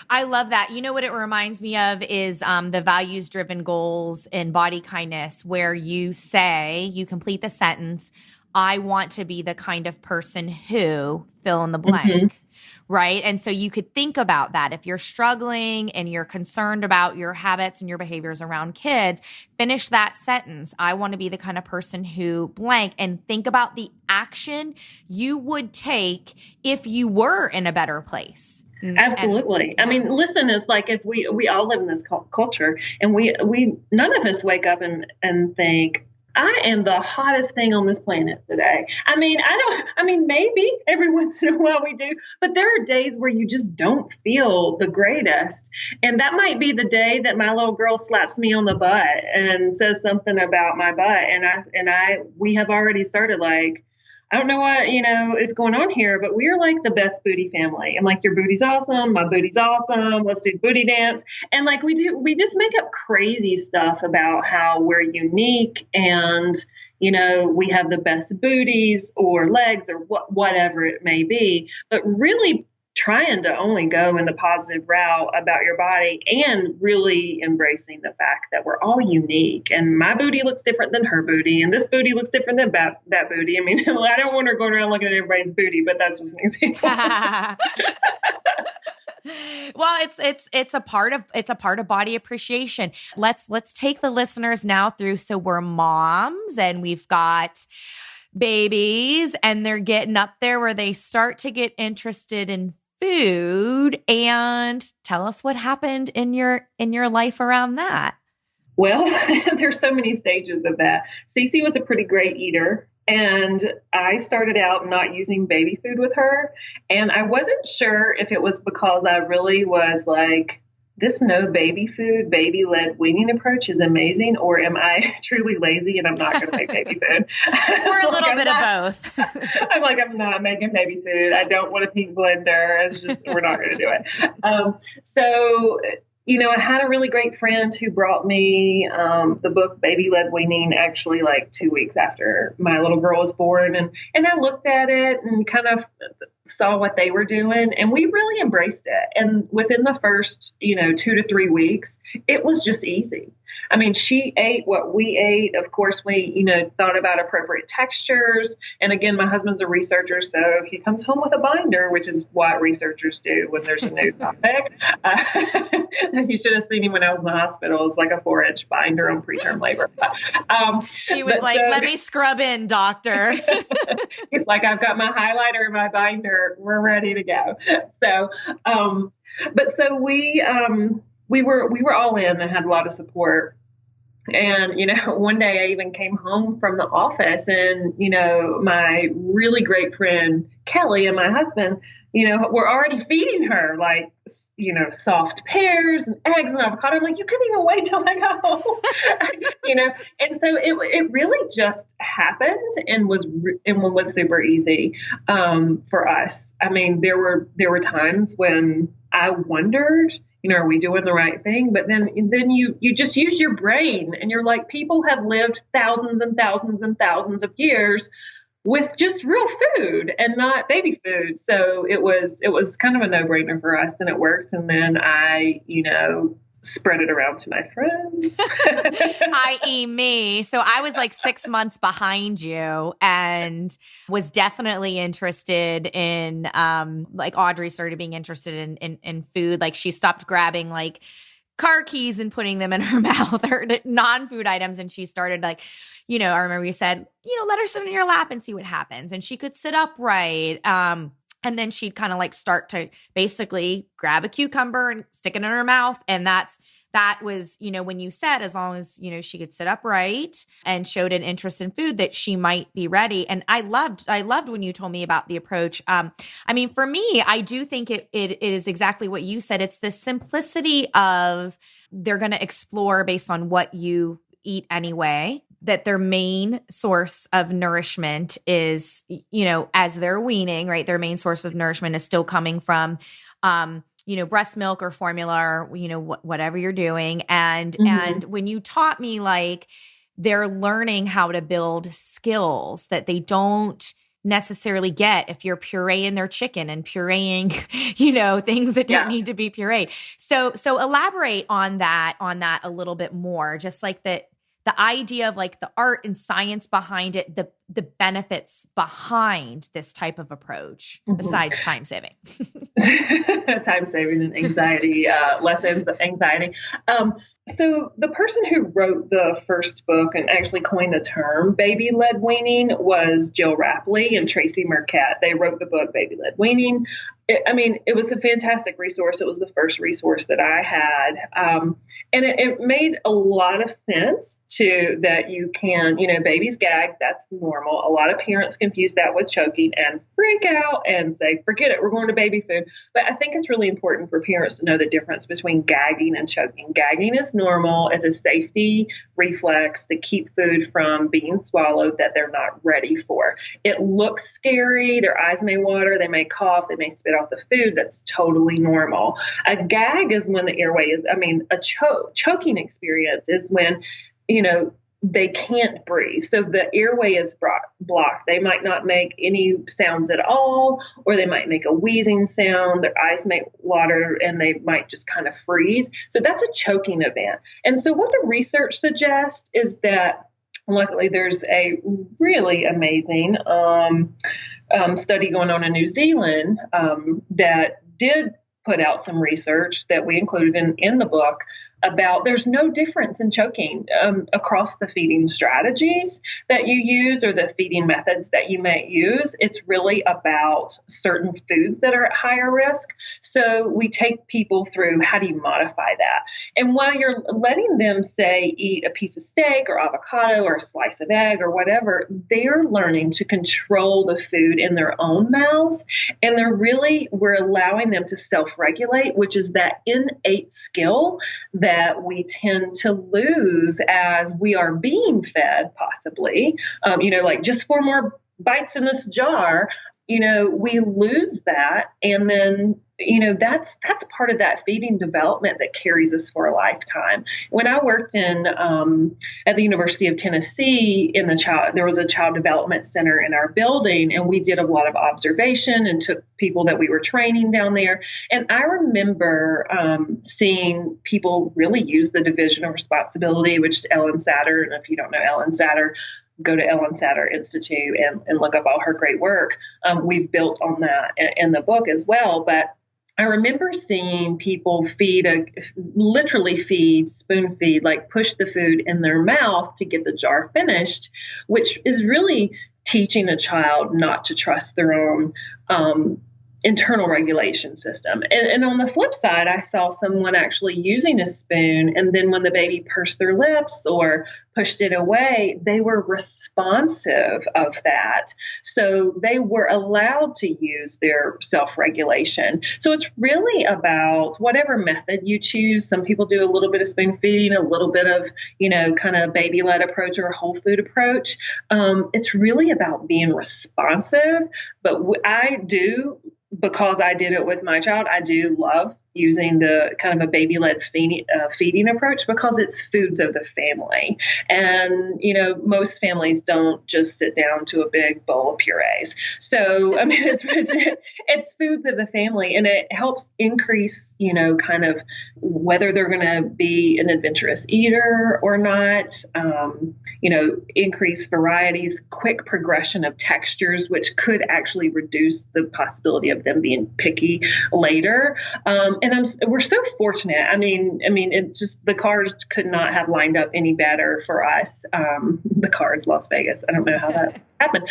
I love that. You know what it reminds me of is the values-driven goals in body kindness, where you complete the sentence, I want to be the kind of person who fill in the blank. Mm-hmm. Right. And so you could think about that. If you're struggling and you're concerned about your habits and your behaviors around kids, finish that sentence. I want to be the kind of person who blank, and think about the action you would take if you were in a better place. Absolutely. I mean, listen, it's like, if we all live in this culture, and we none of us wake up and think, I am the hottest thing on this planet today. I mean, maybe every once in a while we do, but there are days where you just don't feel the greatest. And that might be the day that my little girl slaps me on the butt and says something about my butt. And we have already started, like, I don't know what, is going on here, but we're like the best booty family. I'm like, your booty's awesome. My booty's awesome. Let's do booty dance. And like we just make up crazy stuff about how we're unique and, we have the best booties or legs or whatever it may be, but really trying to only go in the positive route about your body and really embracing the fact that we're all unique, and my booty looks different than her booty, and this booty looks different than that booty. I mean, I don't want her going around looking at everybody's booty, but that's just an example. Well, it's a part of body appreciation. Let's take the listeners now through. So we're moms and we've got babies, and they're getting up there where they start to get interested in food. And tell us what happened in your life around that. Well, there's so many stages of that. Cece was a pretty great eater, and I started out not using baby food with her. And I wasn't sure if it was because I really was like, this no baby food, baby-led weaning approach is amazing, or am I truly lazy and I'm not going to make baby food? We're a little bit of both. I'm like, I'm not making baby food. I don't want a pink blender. We're not going to do it. So, I had a really great friend who brought me the book Baby-Led Weaning, actually like 2 weeks after my little girl was born. And I looked at it and kind of saw what they were doing, and we really embraced it. And within the first, 2 to 3 weeks, it was just easy. I mean, she ate what we ate. Of course, we, thought about appropriate textures. And again, my husband's a researcher, so he comes home with a binder, which is what researchers do when there's a new topic. You should have seen him when I was in the hospital. It was like a 4-inch binder on preterm labor. He was like, let me scrub in, doctor. He's like, I've got my highlighter and my binder. We're ready to go. So, so we were all in and had a lot of support. And, one day I even came home from the office, and, my really great friend, Kelly, and my husband, were already feeding her like soft pears and eggs and avocado. I'm like, you couldn't even wait till I got home, And so it really just happened and was super easy for us. I mean, there were times when I wondered, are we doing the right thing? But then you just use your brain and you're like, people have lived thousands and thousands and thousands of years with just real food and not baby food. So it was kind of a no-brainer for us, and it worked. And then I, spread it around to my friends. I.e. me. So I was like 6 months behind you and was definitely interested in, like Audrey started being interested in food. Like she stopped grabbing like car keys and putting them in her mouth or non-food items. And she started like, I remember you said, let her sit in your lap and see what happens. And she could sit upright. And then she'd kind of like start to basically grab a cucumber and stick it in her mouth. And that was, when you said, as long as, she could sit upright and showed an interest in food, that she might be ready. And I loved when you told me about the approach. I mean, for me, I do think it is exactly what you said. It's the simplicity of they're going to explore based on what you eat anyway, that their main source of nourishment is, as they're weaning, right? Their main source of nourishment is still coming from, breast milk or formula or, whatever you're doing. And when you taught me, like, they're learning how to build skills that they don't necessarily get if you're pureeing their chicken and pureeing, things that don't need to be pureed. So elaborate on that a little bit more, just like the idea of like the art and science behind it, the benefits behind this type of approach, besides time saving. Time saving and anxiety, lessons of anxiety. So the person who wrote the first book and actually coined the term baby-led weaning was Jill Rapley and Tracy Marquette. They wrote the book Baby-Led Weaning. It was a fantastic resource. It was the first resource that I had. And it made a lot of sense that you can, babies gag, that's normal. A lot of parents confuse that with choking and freak out and say, forget it, we're going to baby food. But I think it's really important for parents to know the difference between gagging and choking. Gagging is normal. It's a safety reflex to keep food from being swallowed that they're not ready for. It looks scary. Their eyes may water. They may cough. They may spit off the food. That's totally normal. A gag is when the airway is, a choking experience is when, they can't breathe. So the airway is blocked. They might not make any sounds at all, or they might make a wheezing sound. Their eyes may water and they might just kind of freeze. So that's a choking event. And so what the research suggests is that luckily there's a really amazing study going on in New Zealand that did put out some research that we included in the book about there's no difference in choking across the feeding strategies that you use or the feeding methods that you may use. It's really about certain foods that are at higher risk. So we take people through how do you modify that? And while you're letting them, say, eat a piece of steak or avocado or a slice of egg or whatever, they're learning to control the food in their own mouths. And we're allowing them to self-regulate, which is that innate skill that we tend to lose as we are being fed, possibly, like just 4 more bites in this jar, we lose that. And then, that's part of that feeding development that carries us for a lifetime. When I worked at the University of Tennessee there was a child development center in our building, and we did a lot of observation and took people that we were training down there. And I remember seeing people really use the division of responsibility, which Ellen Satter, and if you don't know Ellen Satter, go to Ellen Satter Institute and look up all her great work. We've built on that in the book as well. But I remember seeing people literally spoon feed, like push the food in their mouth to get the jar finished, which is really teaching a child not to trust their own internal regulation system. And on the flip side, I saw someone actually using a spoon, and then when the baby pursed their lips or pushed it away, they were responsive of that. So they were allowed to use their self-regulation. So it's really about whatever method you choose. Some people do a little bit of spoon feeding, a little bit of, kind of baby-led approach or a whole food approach. It's really about being responsive. But I do, because I did it with my child, I do love using the kind of a baby-led feeding approach because it's foods of the family. And, most families don't just sit down to a big bowl of purees. So, I mean, it's foods of the family, and it helps increase, kind of whether they're going to be an adventurous eater or not, increase varieties, quick progression of textures, which could actually reduce the possibility of them being picky later. And we're so fortunate. I mean, it just, the cards could not have lined up any better for us. The cards, Las Vegas. I don't know how that happened.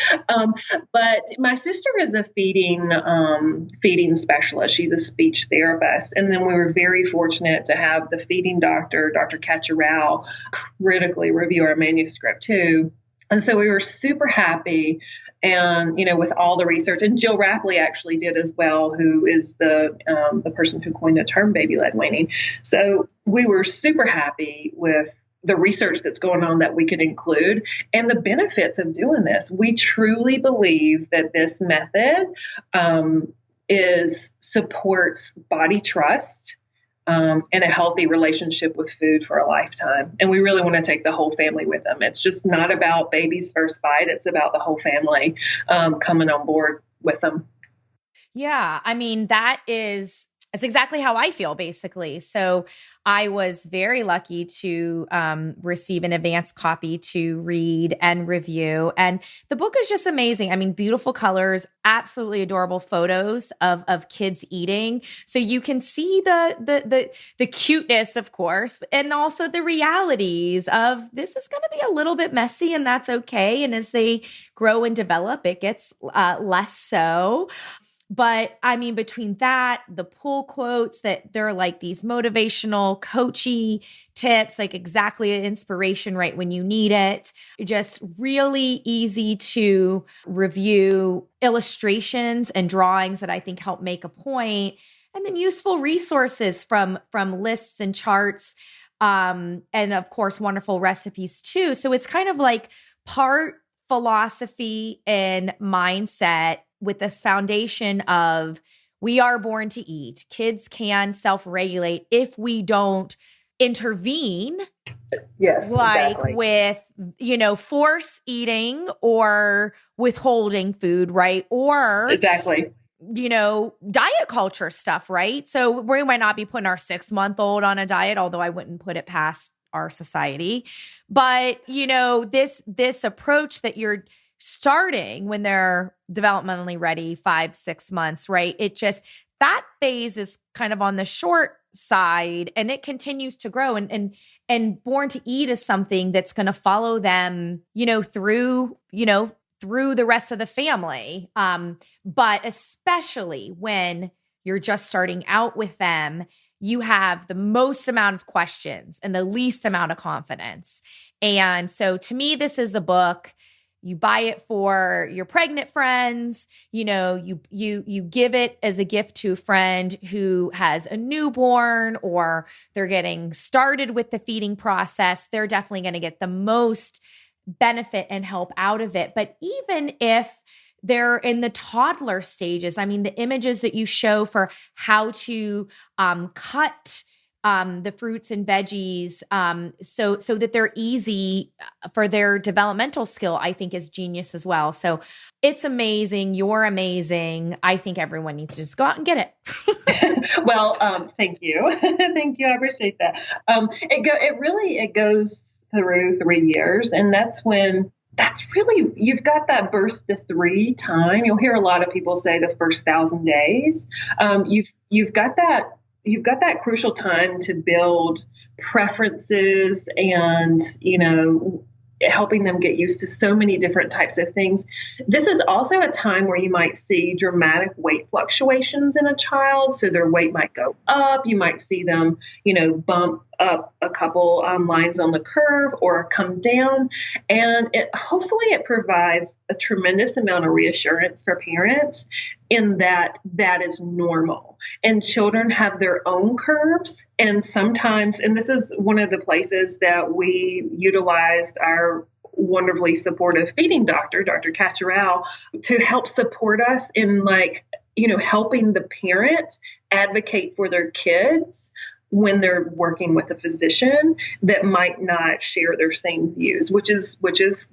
But my sister is a feeding specialist. She's a speech therapist. And then we were very fortunate to have the feeding doctor, Dr. Katcherau, critically review our manuscript too. And so we were super happy. And, with all the research, and Jill Rapley actually did as well, who is the person who coined the term baby-led weaning. So we were super happy with the research that's going on that we could include and the benefits of doing this. We truly believe that this method supports body trust and a healthy relationship with food for a lifetime. And we really want to take the whole family with them. It's just not about baby's first bite. It's about the whole family coming on board with them. Yeah. I mean, it's exactly how I feel, basically. So I was very lucky to receive an advanced copy to read and review. And the book is just amazing. I mean, beautiful colors, absolutely adorable photos of kids eating. So you can see the cuteness, of course, and also the realities of this is going to be a little bit messy, and that's okay. And as they grow and develop, it gets less so. But I mean, between that, the pull quotes that they're like these motivational coachy tips, like exactly an inspiration right when you need it, just really easy to review, illustrations and drawings that I think help make a point, and then useful resources from lists and charts, and of course, wonderful recipes too. So it's kind of like part philosophy and mindset with this foundation of we are born to eat. Kids can self-regulate if we don't intervene. Yes, like exactly. With, force eating or withholding food, right? Or exactly. Diet culture stuff, right? So we might not be putting our 6-month-old on a diet, although I wouldn't put it past our society. But, this approach that you're starting when they're developmentally ready, 5-6 months, right? It just, that phase is kind of on the short side, and it continues to grow, and born to eat is something that's going to follow them, through the rest of the family. But especially when you're just starting out with them, you have the most amount of questions and the least amount of confidence. And so to me, this is the book. You buy it for your pregnant friends, you give it as a gift to a friend who has a newborn or they're getting started with the feeding process. They're definitely going to get the most benefit and help out of it. But even if they're in the toddler stages, I mean, the images that you show for how to cut the fruits and veggies, so that they're easy for their developmental skill, I think is genius as well. So it's amazing. You're amazing. I think everyone needs to just go out and get it. Well, thank you. Thank you. I appreciate that. It goes through 3 years, and that's really, you've got that birth to 3 time. You'll hear a lot of people say the first 1,000 days. You've got that crucial time to build preferences and, helping them get used to so many different types of things. This is also a time where you might see dramatic weight fluctuations in a child. So their weight might go up. You might see them, bump up a couple lines on the curve or come down. And hopefully it provides a tremendous amount of reassurance for parents in that is normal. And children have their own curves. And sometimes, and this is one of the places that we utilized our wonderfully supportive feeding doctor, Dr. Cacciarel, to help support us in helping the parent advocate for their kids when they're working with a physician that might not share their same views, which is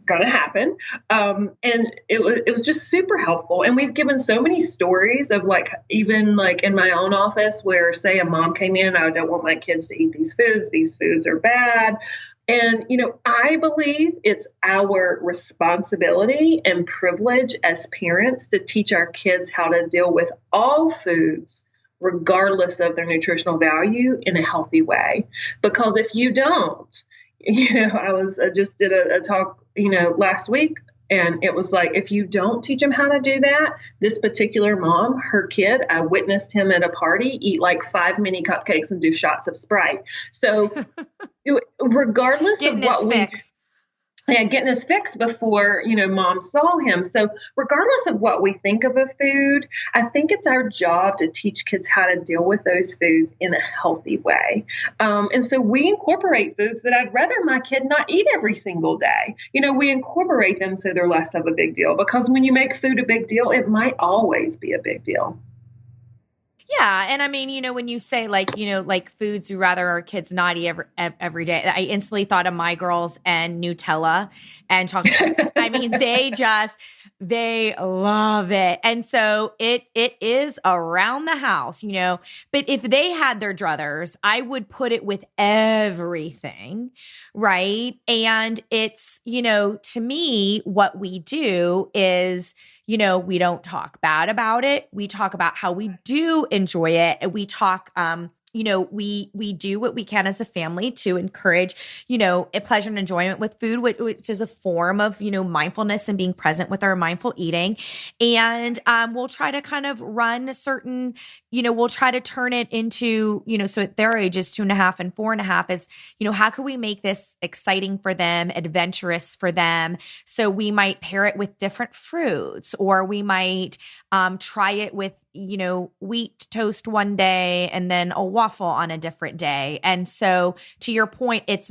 going to happen. And it was just super helpful. And we've given so many stories of even in my own office where, say, a mom came in, I don't want my kids to eat these foods are bad. And, I believe it's our responsibility and privilege as parents to teach our kids how to deal with all foods, regardless of their nutritional value, in a healthy way. Because if you don't, I just did a talk, last week, and it was if you don't teach them how to do that, this particular mom, her kid, I witnessed him at a party eat 5 mini cupcakes and do shots of Sprite. So regardless of what getting his fix before, mom saw him. So regardless of what we think of a food, I think it's our job to teach kids how to deal with those foods in a healthy way. And so we incorporate foods that I'd rather my kid not eat every single day. We incorporate them so they're less of a big deal, because when you make food a big deal, it might always be a big deal. Yeah. And I mean, when you say foods we rather our kids not eat every day, I instantly thought of My Girls and Nutella and chocolate chips. I mean, they love it. And so it is around the house, but if they had their druthers, I would put it with everything. Right. And it's, to me, what we do is, we don't talk bad about it. We talk about how we do enjoy it. And we talk, we do what we can as a family to encourage, a pleasure and enjoyment with food, which is a form of, mindfulness and being present with our mindful eating. And we'll try to kind of run certain, we'll try to turn it into, so at their ages, 2.5 and 4.5 is, how can we make this exciting for them, adventurous for them? So we might pair it with different fruits, or we might try it with, wheat toast one day and then a waffle on a different day. And so to your point, it's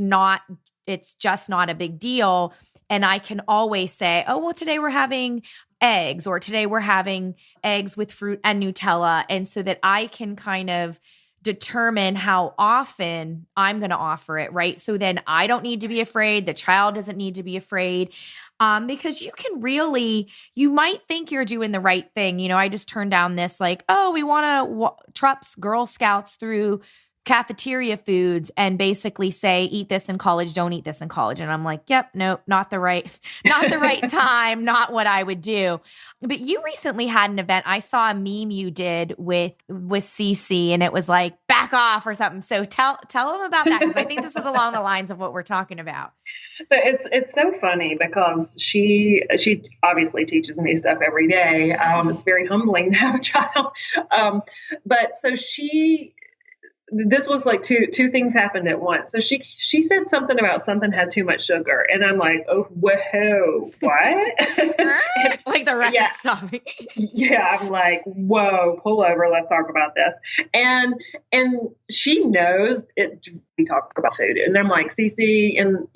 just not a big deal. And I can always say, oh, well, today we're having eggs, or today we're having eggs with fruit and Nutella. And so that I can kind of determine how often I'm going to offer it, right? So then I don't need to be afraid. The child doesn't need to be afraid. Because you might think you're doing the right thing. I just turned down this we want to TRUPS Girl Scouts through cafeteria foods and basically say, eat this in college, don't eat this in college. And I'm like, yep, no, not the right time, not what I would do. But you recently had an event. I saw a meme you did with Cece, and it was back off or something. So tell them about that, because I think this is along the lines of what we're talking about. So it's so funny because she obviously teaches me stuff every day. It's very humbling to have a child. But so this was two things happened at once. So she said something about something had too much sugar, and I'm like, oh, whoa, what? The record stopping. Yeah, I'm like, whoa, pull over, let's talk about this. And she knows it. We talk about food, and I'm like, Cece, and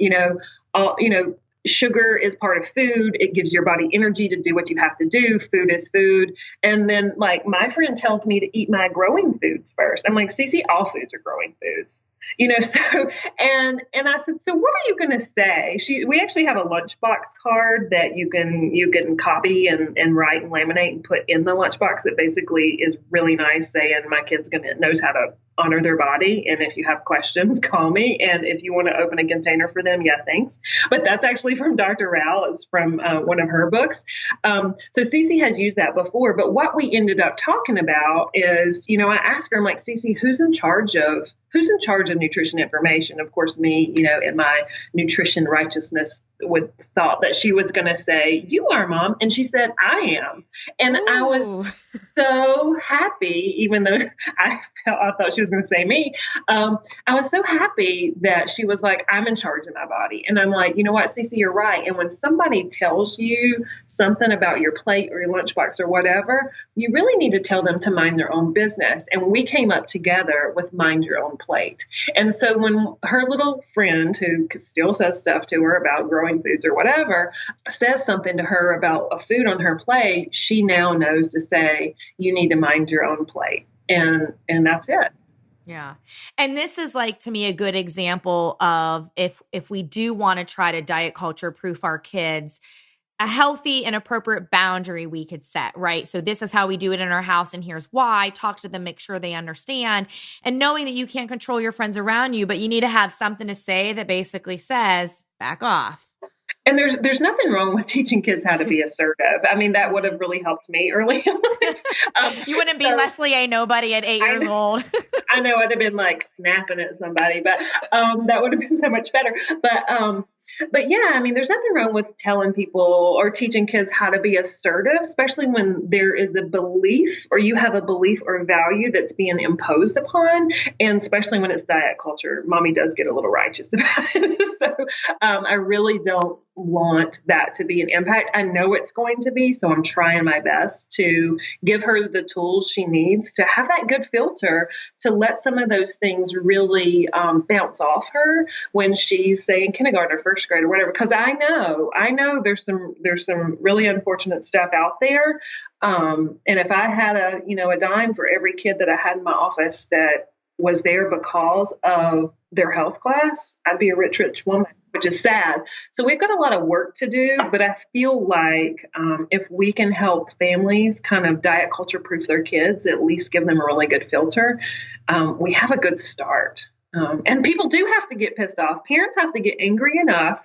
sugar is part of food. It gives your body energy to do what you have to do. Food is food. And then my friend tells me to eat my growing foods first. I'm like, Cece, all foods are growing foods. So, and I said, so what are you going to say? We actually have a lunchbox card that you can copy and write and laminate and put in the lunchbox that basically is really nice, saying my kid's knows how to honor their body. And if you have questions, call me. And if you want to open a container for them, yeah, thanks. But that's actually from Dr. Rao. It's from one of her books. So Cece has used that before. But what we ended up talking about is, I asked her, I'm like, Cece, who's in charge of who's in charge of nutrition information? Of course, me, in my nutrition righteousness would thought that she was going to say, "You are, Mom." And she said, "I am." And I Ooh. was so happy, even though I thought she was going to say me. I was so happy that she was like, "I'm in charge of my body." And I'm like, you know what, Cece, you're right. And when somebody tells you something about your plate or your lunchbox or whatever, you really need to tell them to mind their own business. And we came up together with mind your own plate. And so when her little friend, who still says stuff to her about growing foods or whatever, says something to her about a food on her plate, she now knows to say, you need to mind your own plate. And that's it. Yeah. And this is like, to me, a good example of if we do want to try to diet culture proof our kids, a healthy and appropriate boundary we could set, right? So this is how we do it in our house, and here's why. Talk to them, make sure they understand. And knowing that you can't control your friends around you, but you need to have something to say that basically says, back off. And there's nothing wrong with teaching kids how to be assertive. I mean, that would have really helped me early on. You wouldn't be Leslie A. Nobody at 8 years old. I know I'd have been like snapping at somebody, but that would have been so much better. But yeah, I mean, there's nothing wrong with telling people or teaching kids how to be assertive, especially when there is a belief or you have a belief or value that's being imposed upon. And especially when it's diet culture, mommy does get a little righteous about it. So I really don't want that to be an impact. I know it's going to be, so I'm trying my best to give her the tools she needs to have that good filter to let some of those things really bounce off her when she's, say, in kindergarten or first grade or whatever. Because I know there's some really unfortunate stuff out there. And if I had a dime for every kid that I had in my office that was there because of their health class, I'd be a rich woman, which is sad. So we've got a lot of work to do, but I feel like if we can help families kind of diet culture proof their kids, at least give them a really good filter, we have a good start. And people do have to get pissed off. Parents have to get angry enough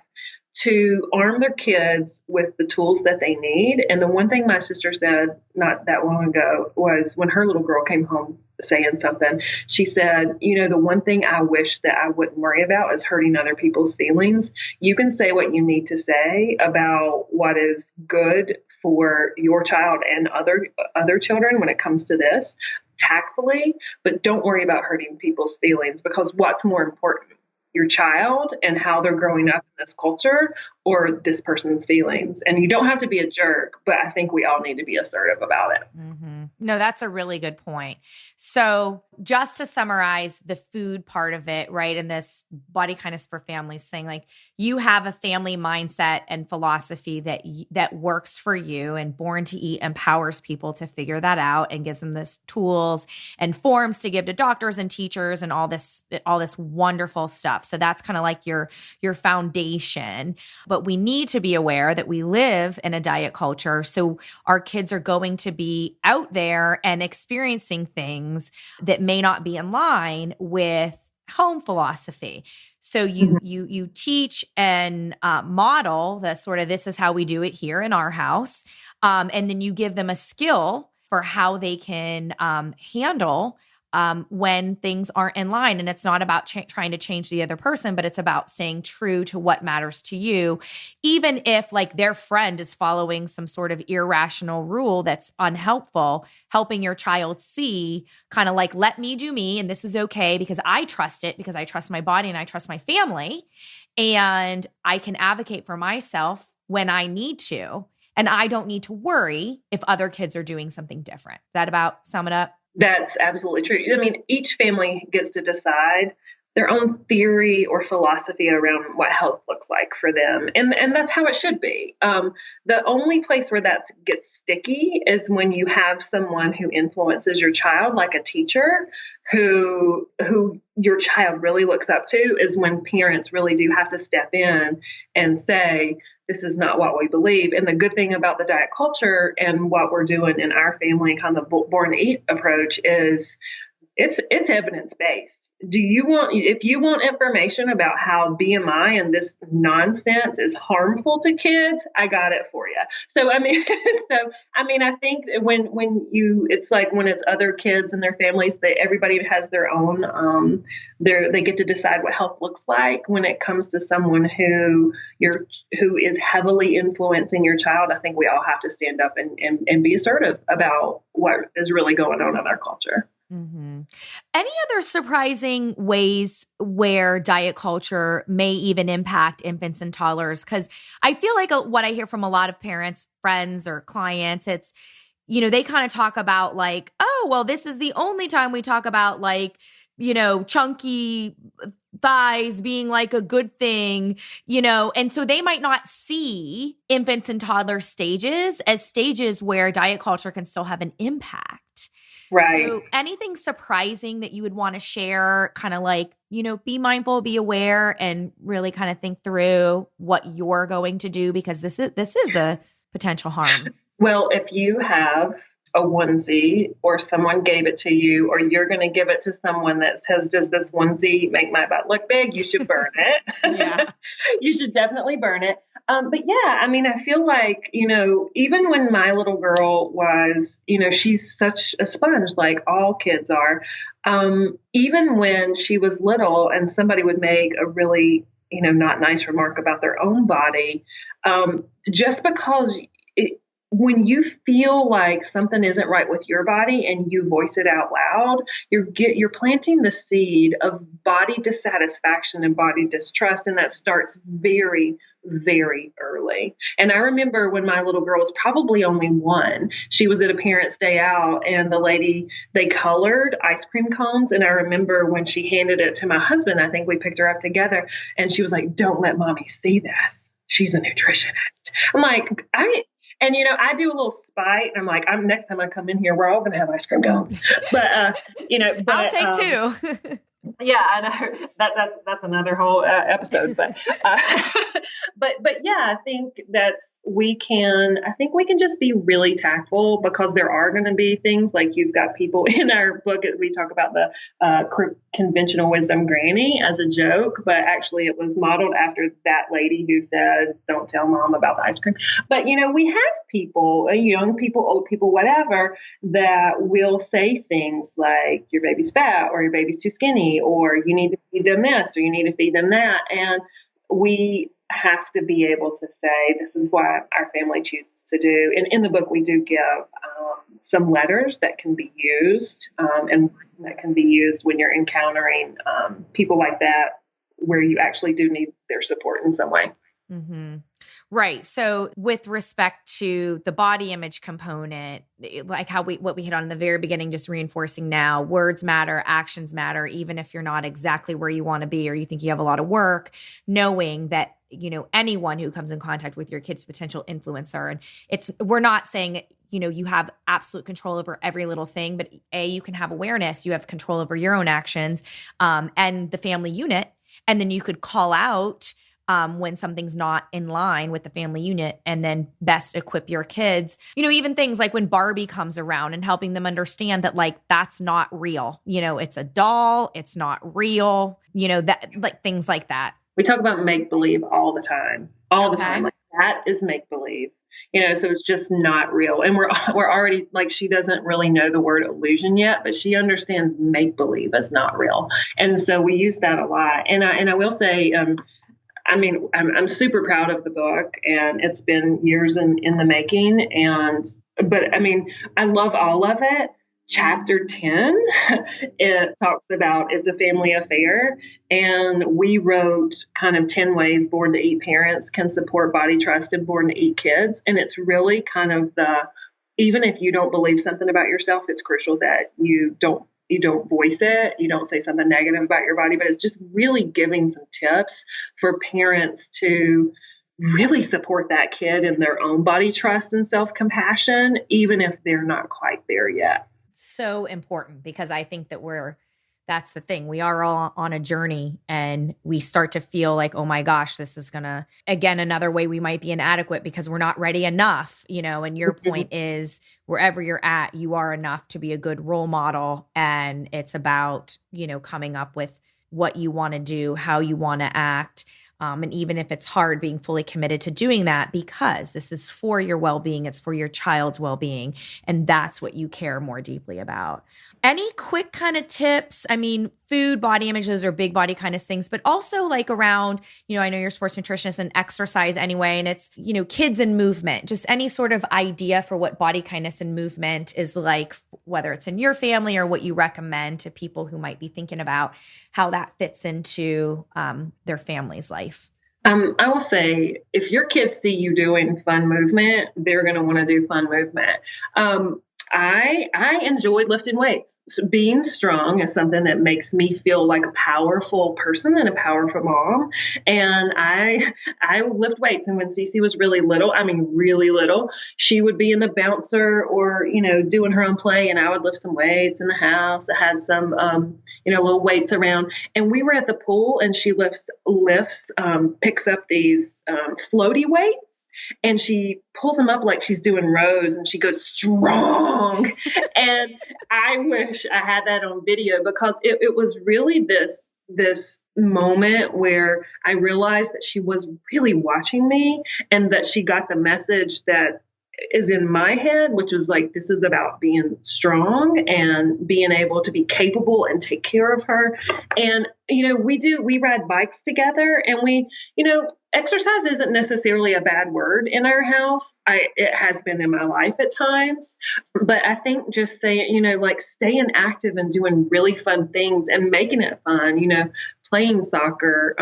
to arm their kids with the tools that they need. And the one thing my sister said not that long ago was when her little girl came home saying something, she said, the one thing I wish that I wouldn't worry about is hurting other people's feelings. You can say what you need to say about what is good for your child and other children when it comes to this tactfully, but don't worry about hurting people's feelings, because what's more important, your child and how they're growing up in this culture or this person's feelings? And you don't have to be a jerk, but I think we all need to be assertive about it. Mm-hmm. No, that's a really good point. So just to summarize the food part of it, right? And this body kindness for families thing, like you have a family mindset and philosophy that works for you, and Born to Eat empowers people to figure that out and gives them this tools and forms to give to doctors and teachers and all this wonderful stuff. So that's kind of like your foundation. But we need to be aware that we live in a diet culture. So our kids are going to be out there and experiencing things that may not be in line with home philosophy. So you teach and model the sort of, this is how we do it here in our house. And then you give them a skill for how they can handle when things aren't in line. And it's not about trying to change the other person, but it's about staying true to what matters to you. Even if like their friend is following some sort of irrational rule that's unhelpful, helping your child see kind of like, let me do me, and this is okay because I trust it, because I trust my body and I trust my family, and I can advocate for myself when I need to. And I don't need to worry if other kids are doing something different. Is that about sum it up? That's absolutely true. I mean, each family gets to decide their own theory or philosophy around what health looks like for them. And that's how it should be. The only place where that gets sticky is when you have someone who influences your child, like a teacher who your child really looks up to, is when parents really do have to step in and say, this is not what we believe. And the good thing about the diet culture and what we're doing in our family, kind of the Born to Eat approach, is it's evidence-based. If you want information about how BMI and this nonsense is harmful to kids, I got it for you. So, I mean, I think it's like when it's other kids and their families, everybody has their own, they get to decide what health looks like. When it comes to someone who is heavily influencing your child, I think we all have to stand up and be assertive about what is really going on in our culture. Mm-hmm. Any other surprising ways where diet culture may even impact infants and toddlers? Because I feel like what I hear from a lot of parents, friends, or clients, it's, they kind of talk about like, oh, well, this is the only time we talk about like, chunky thighs being like a good thing, and so they might not see infants and toddler stages as stages where diet culture can still have an impact. Right. So anything surprising that you would want to share, kind of like, be mindful, be aware, and really kind of think through what you're going to do, because this is a potential harm. Well, if you have a onesie or someone gave it to you, or you're going to give it to someone that says, does this onesie make my butt look big? You should burn it. Yeah. You should definitely burn it. But yeah, I mean, I feel like, even when my little girl was, she's such a sponge, like all kids are. Even when she was little and somebody would make a really, not nice remark about their own body, just because when you feel like something isn't right with your body and you voice it out loud, you're planting the seed of body dissatisfaction and body distrust, and that starts very, very early. And I remember when my little girl was probably only 1, she was at a parent's day out, and the lady, they colored ice cream cones. And I remember when she handed it to my husband, I think we picked her up together, and she was like, "Don't let mommy see this. She's a nutritionist." I'm like, and, I do a little spite. I'm like, next time I come in here, we're all going to have ice cream cones. But, I'll take 2. Yeah, I know that's another whole episode, but yeah, I think we can just be really tactful, because there are going to be things like, you've got people in our book, we talk about the conventional wisdom granny as a joke, but actually it was modeled after that lady who said, "Don't tell mom about the ice cream." But we have people, young people, old people, whatever, that will say things like, "Your baby's fat," or "Your baby's too skinny," or "You need to feed them this," or "You need to feed them that. And we have to be able to say, this is what our family chooses to do. And in the book, we do give some letters that can be used, and that can be used when you're encountering people like that, where you actually do need their support in some way. Mm-hmm. Right. So with respect to the body image component, like what we hit on in the very beginning, just reinforcing now, words matter, actions matter, even if you're not exactly where you want to be, or you think you have a lot of work, knowing that, anyone who comes in contact with your kid's potential influencer, and we're not saying, you have absolute control over every little thing, but you can have awareness, you have control over your own actions, and the family unit. And then you could call out when something's not in line with the family unit, and then best equip your kids. Even things like when Barbie comes around, and helping them understand that, like, that's not real. It's a doll. It's not real. That, like, things like that. We talk about make-believe all the time. The time. Like, that is make-believe. So it's just not real. And we're already, like, she doesn't really know the word illusion yet, but she understands make-believe is not real. And so we use that a lot. And I will say, I'm super proud of the book, and it's been years in the making. But I love all of it. Chapter 10, it talks about it's a family affair. And we wrote kind of 10 ways born to eat parents can support body trust and born to eat kids. And it's really kind of even if you don't believe something about yourself, it's crucial that you don't voice it. You don't say something negative about your body, but it's just really giving some tips for parents to really support that kid in their own body trust and self-compassion, even if they're not quite there yet. So important, because I think that we're that's the thing. We are all on a journey and we start to feel like, oh my gosh, this is gonna, again, another way we might be inadequate because we're not ready enough, and your point is wherever you're at, you are enough to be a good role model. And it's about, coming up with what you want to do, how you want to act. And even if it's hard, being fully committed to doing that because this is for your well-being, it's for your child's well-being, and that's what you care more deeply about. Any quick kind of tips? I mean, food, body images are big body kind of things, but also like around, I know you're a sports nutritionist and exercise anyway, and it's, kids and movement, just any sort of idea for what body kindness and movement is like, whether it's in your family or what you recommend to people who might be thinking about how that fits into their family's life. I will say, if your kids see you doing fun movement, they're going to want to do fun movement. I enjoy lifting weights. So being strong is something that makes me feel like a powerful person and a powerful mom. And I lift weights. And when Cece was really little, really little, she would be in the bouncer or, doing her own play. And I would lift some weights in the house. I had some, little weights around. And we were at the pool and she picks up these floaty weights. And she pulls them up like she's doing rows and she goes strong. And I wish I had that on video because it was really this moment where I realized that she was really watching me and that she got the message that is in my head, which is like, this is about being strong and being able to be capable and take care of her. And, we ride bikes together and exercise isn't necessarily a bad word in our house. It has been in my life at times, but I think just saying, staying active and doing really fun things and making it fun, playing soccer,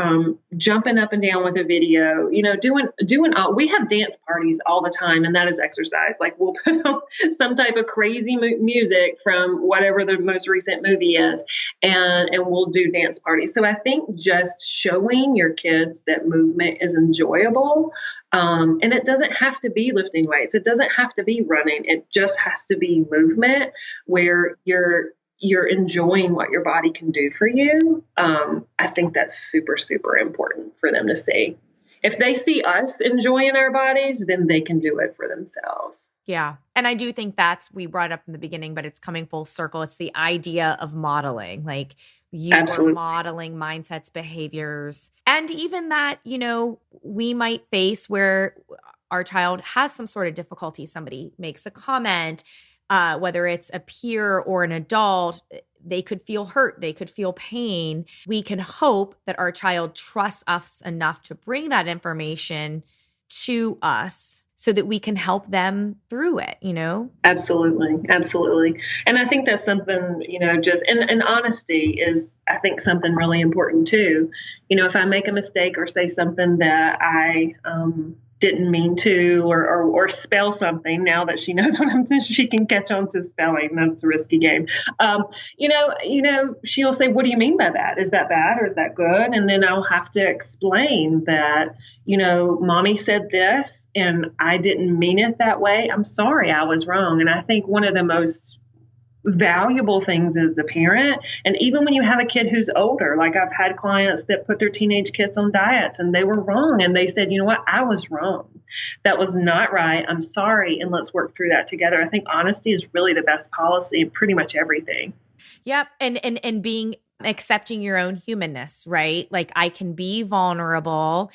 jumping up and down with a video, we have dance parties all the time. And that is exercise. Like we'll put on some type of crazy music from whatever the most recent movie is. And we'll do dance parties. So I think just showing your kids that movement is enjoyable. And it doesn't have to be lifting weights. It doesn't have to be running. It just has to be movement where you're enjoying what your body can do for you. I think that's super, super important for them to see. If they see us enjoying our bodies, then they can do it for themselves. Yeah. And I do think we brought up in the beginning, but it's coming full circle. It's the idea of modeling, like you Absolutely. are modeling mindsets, behaviors, and even that, we might face where our child has some sort of difficulty. Somebody makes a comment, whether it's a peer or an adult, they could feel hurt, they could feel pain. We can hope that our child trusts us enough to bring that information to us so that we can help them through it, Absolutely. Absolutely. And I think that's something, and honesty is, I think, something really important too. If I make a mistake or say something that I, didn't mean to, or spell something, now that she knows what I'm saying, she can catch on to spelling. That's a risky game. She'll say, what do you mean by that? Is that bad or is that good? And then I'll have to explain that, mommy said this and I didn't mean it that way. I'm sorry, I was wrong. And I think one of the most valuable things as a parent, and even when you have a kid who's older, like I've had clients that put their teenage kids on diets and they were wrong and they said, you know what, I was wrong, that was not right, I'm sorry, and let's work through that together. I think honesty is really the best policy in pretty much everything. Yep. And being accepting your own humanness, right? Like I can be vulnerable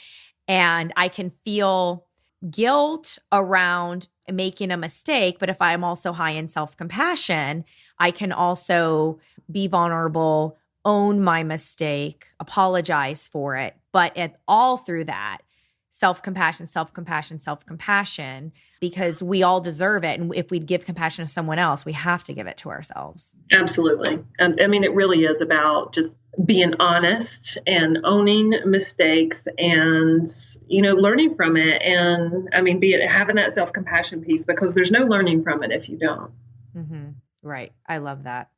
and I can feel guilt around making a mistake. But if I'm also high in self-compassion, I can also be vulnerable, own my mistake, apologize for it. But all through that, self-compassion, self-compassion, self-compassion, because we all deserve it. And if we give compassion to someone else, we have to give it to ourselves. Absolutely. It really is about just being honest and owning mistakes and, learning from it. And having that self-compassion piece, because there's no learning from it if you don't. Mm-hmm. Right. I love that.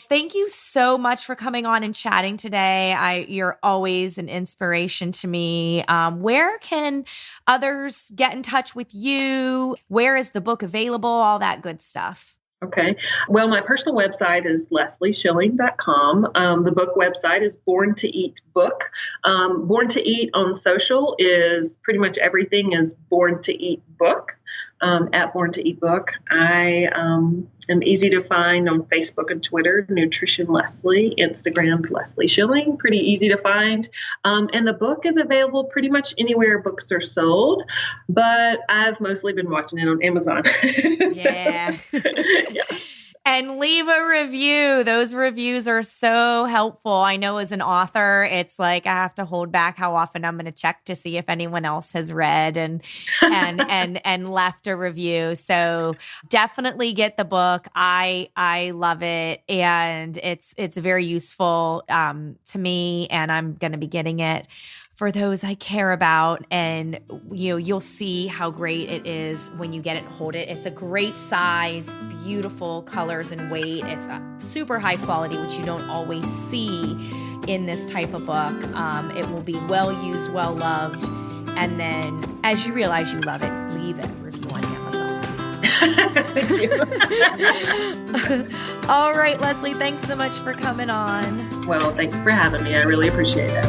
Thank you so much for coming on and chatting today. You're always an inspiration to me. Where can others get in touch with you? Where is the book available? All that good stuff. Okay. Well, my personal website is leslieschilling.com. The book website is Born to Eat Book. Born to Eat on social is pretty much everything is Born to Eat Book, at Born to Eat Book. I am easy to find on Facebook and Twitter, Nutrition Leslie. Instagram's Leslie Schilling, pretty easy to find. And the book is available pretty much anywhere books are sold, but I've mostly been watching it on Amazon. Yeah. Yeah. And leave a review. Those reviews are so helpful. I know as an author, it's like I have to hold back how often I'm going to check to see if anyone else has read and left a review. So definitely get the book. I love it, and it's very useful to me, and I'm going to be getting it for those I care about. And you'll see how great it is when you get it and hold it. It's a great size, beautiful colors and weight. It's a super high quality, which you don't always see in this type of book. It will be well used, well loved. And then as you realize you love it, leave a review on Amazon. Thank you. All right, Leslie, thanks so much for coming on. Well, thanks for having me. I really appreciate it.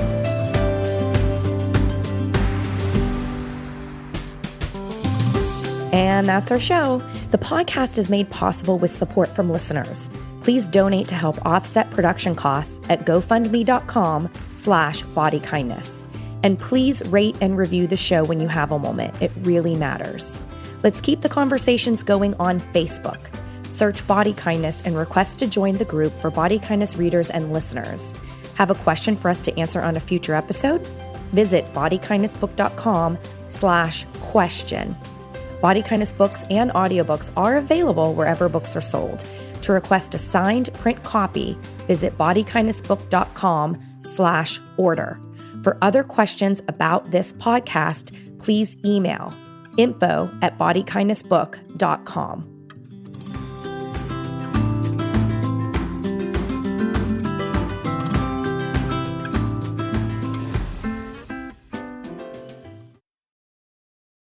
And that's our show. The podcast is made possible with support from listeners. Please donate to help offset production costs at gofundme.com/bodykindness. And please rate and review the show when you have a moment. It really matters. Let's keep the conversations going on Facebook. Search Body Kindness and request to join the group for Body Kindness readers and listeners. Have a question for us to answer on a future episode? Visit bodykindnessbook.com/question. Body Kindness books and audiobooks are available wherever books are sold. To request a signed print copy, visit bodykindnessbook.com/order. For other questions about this podcast, please email info@bodykindnessbook.com.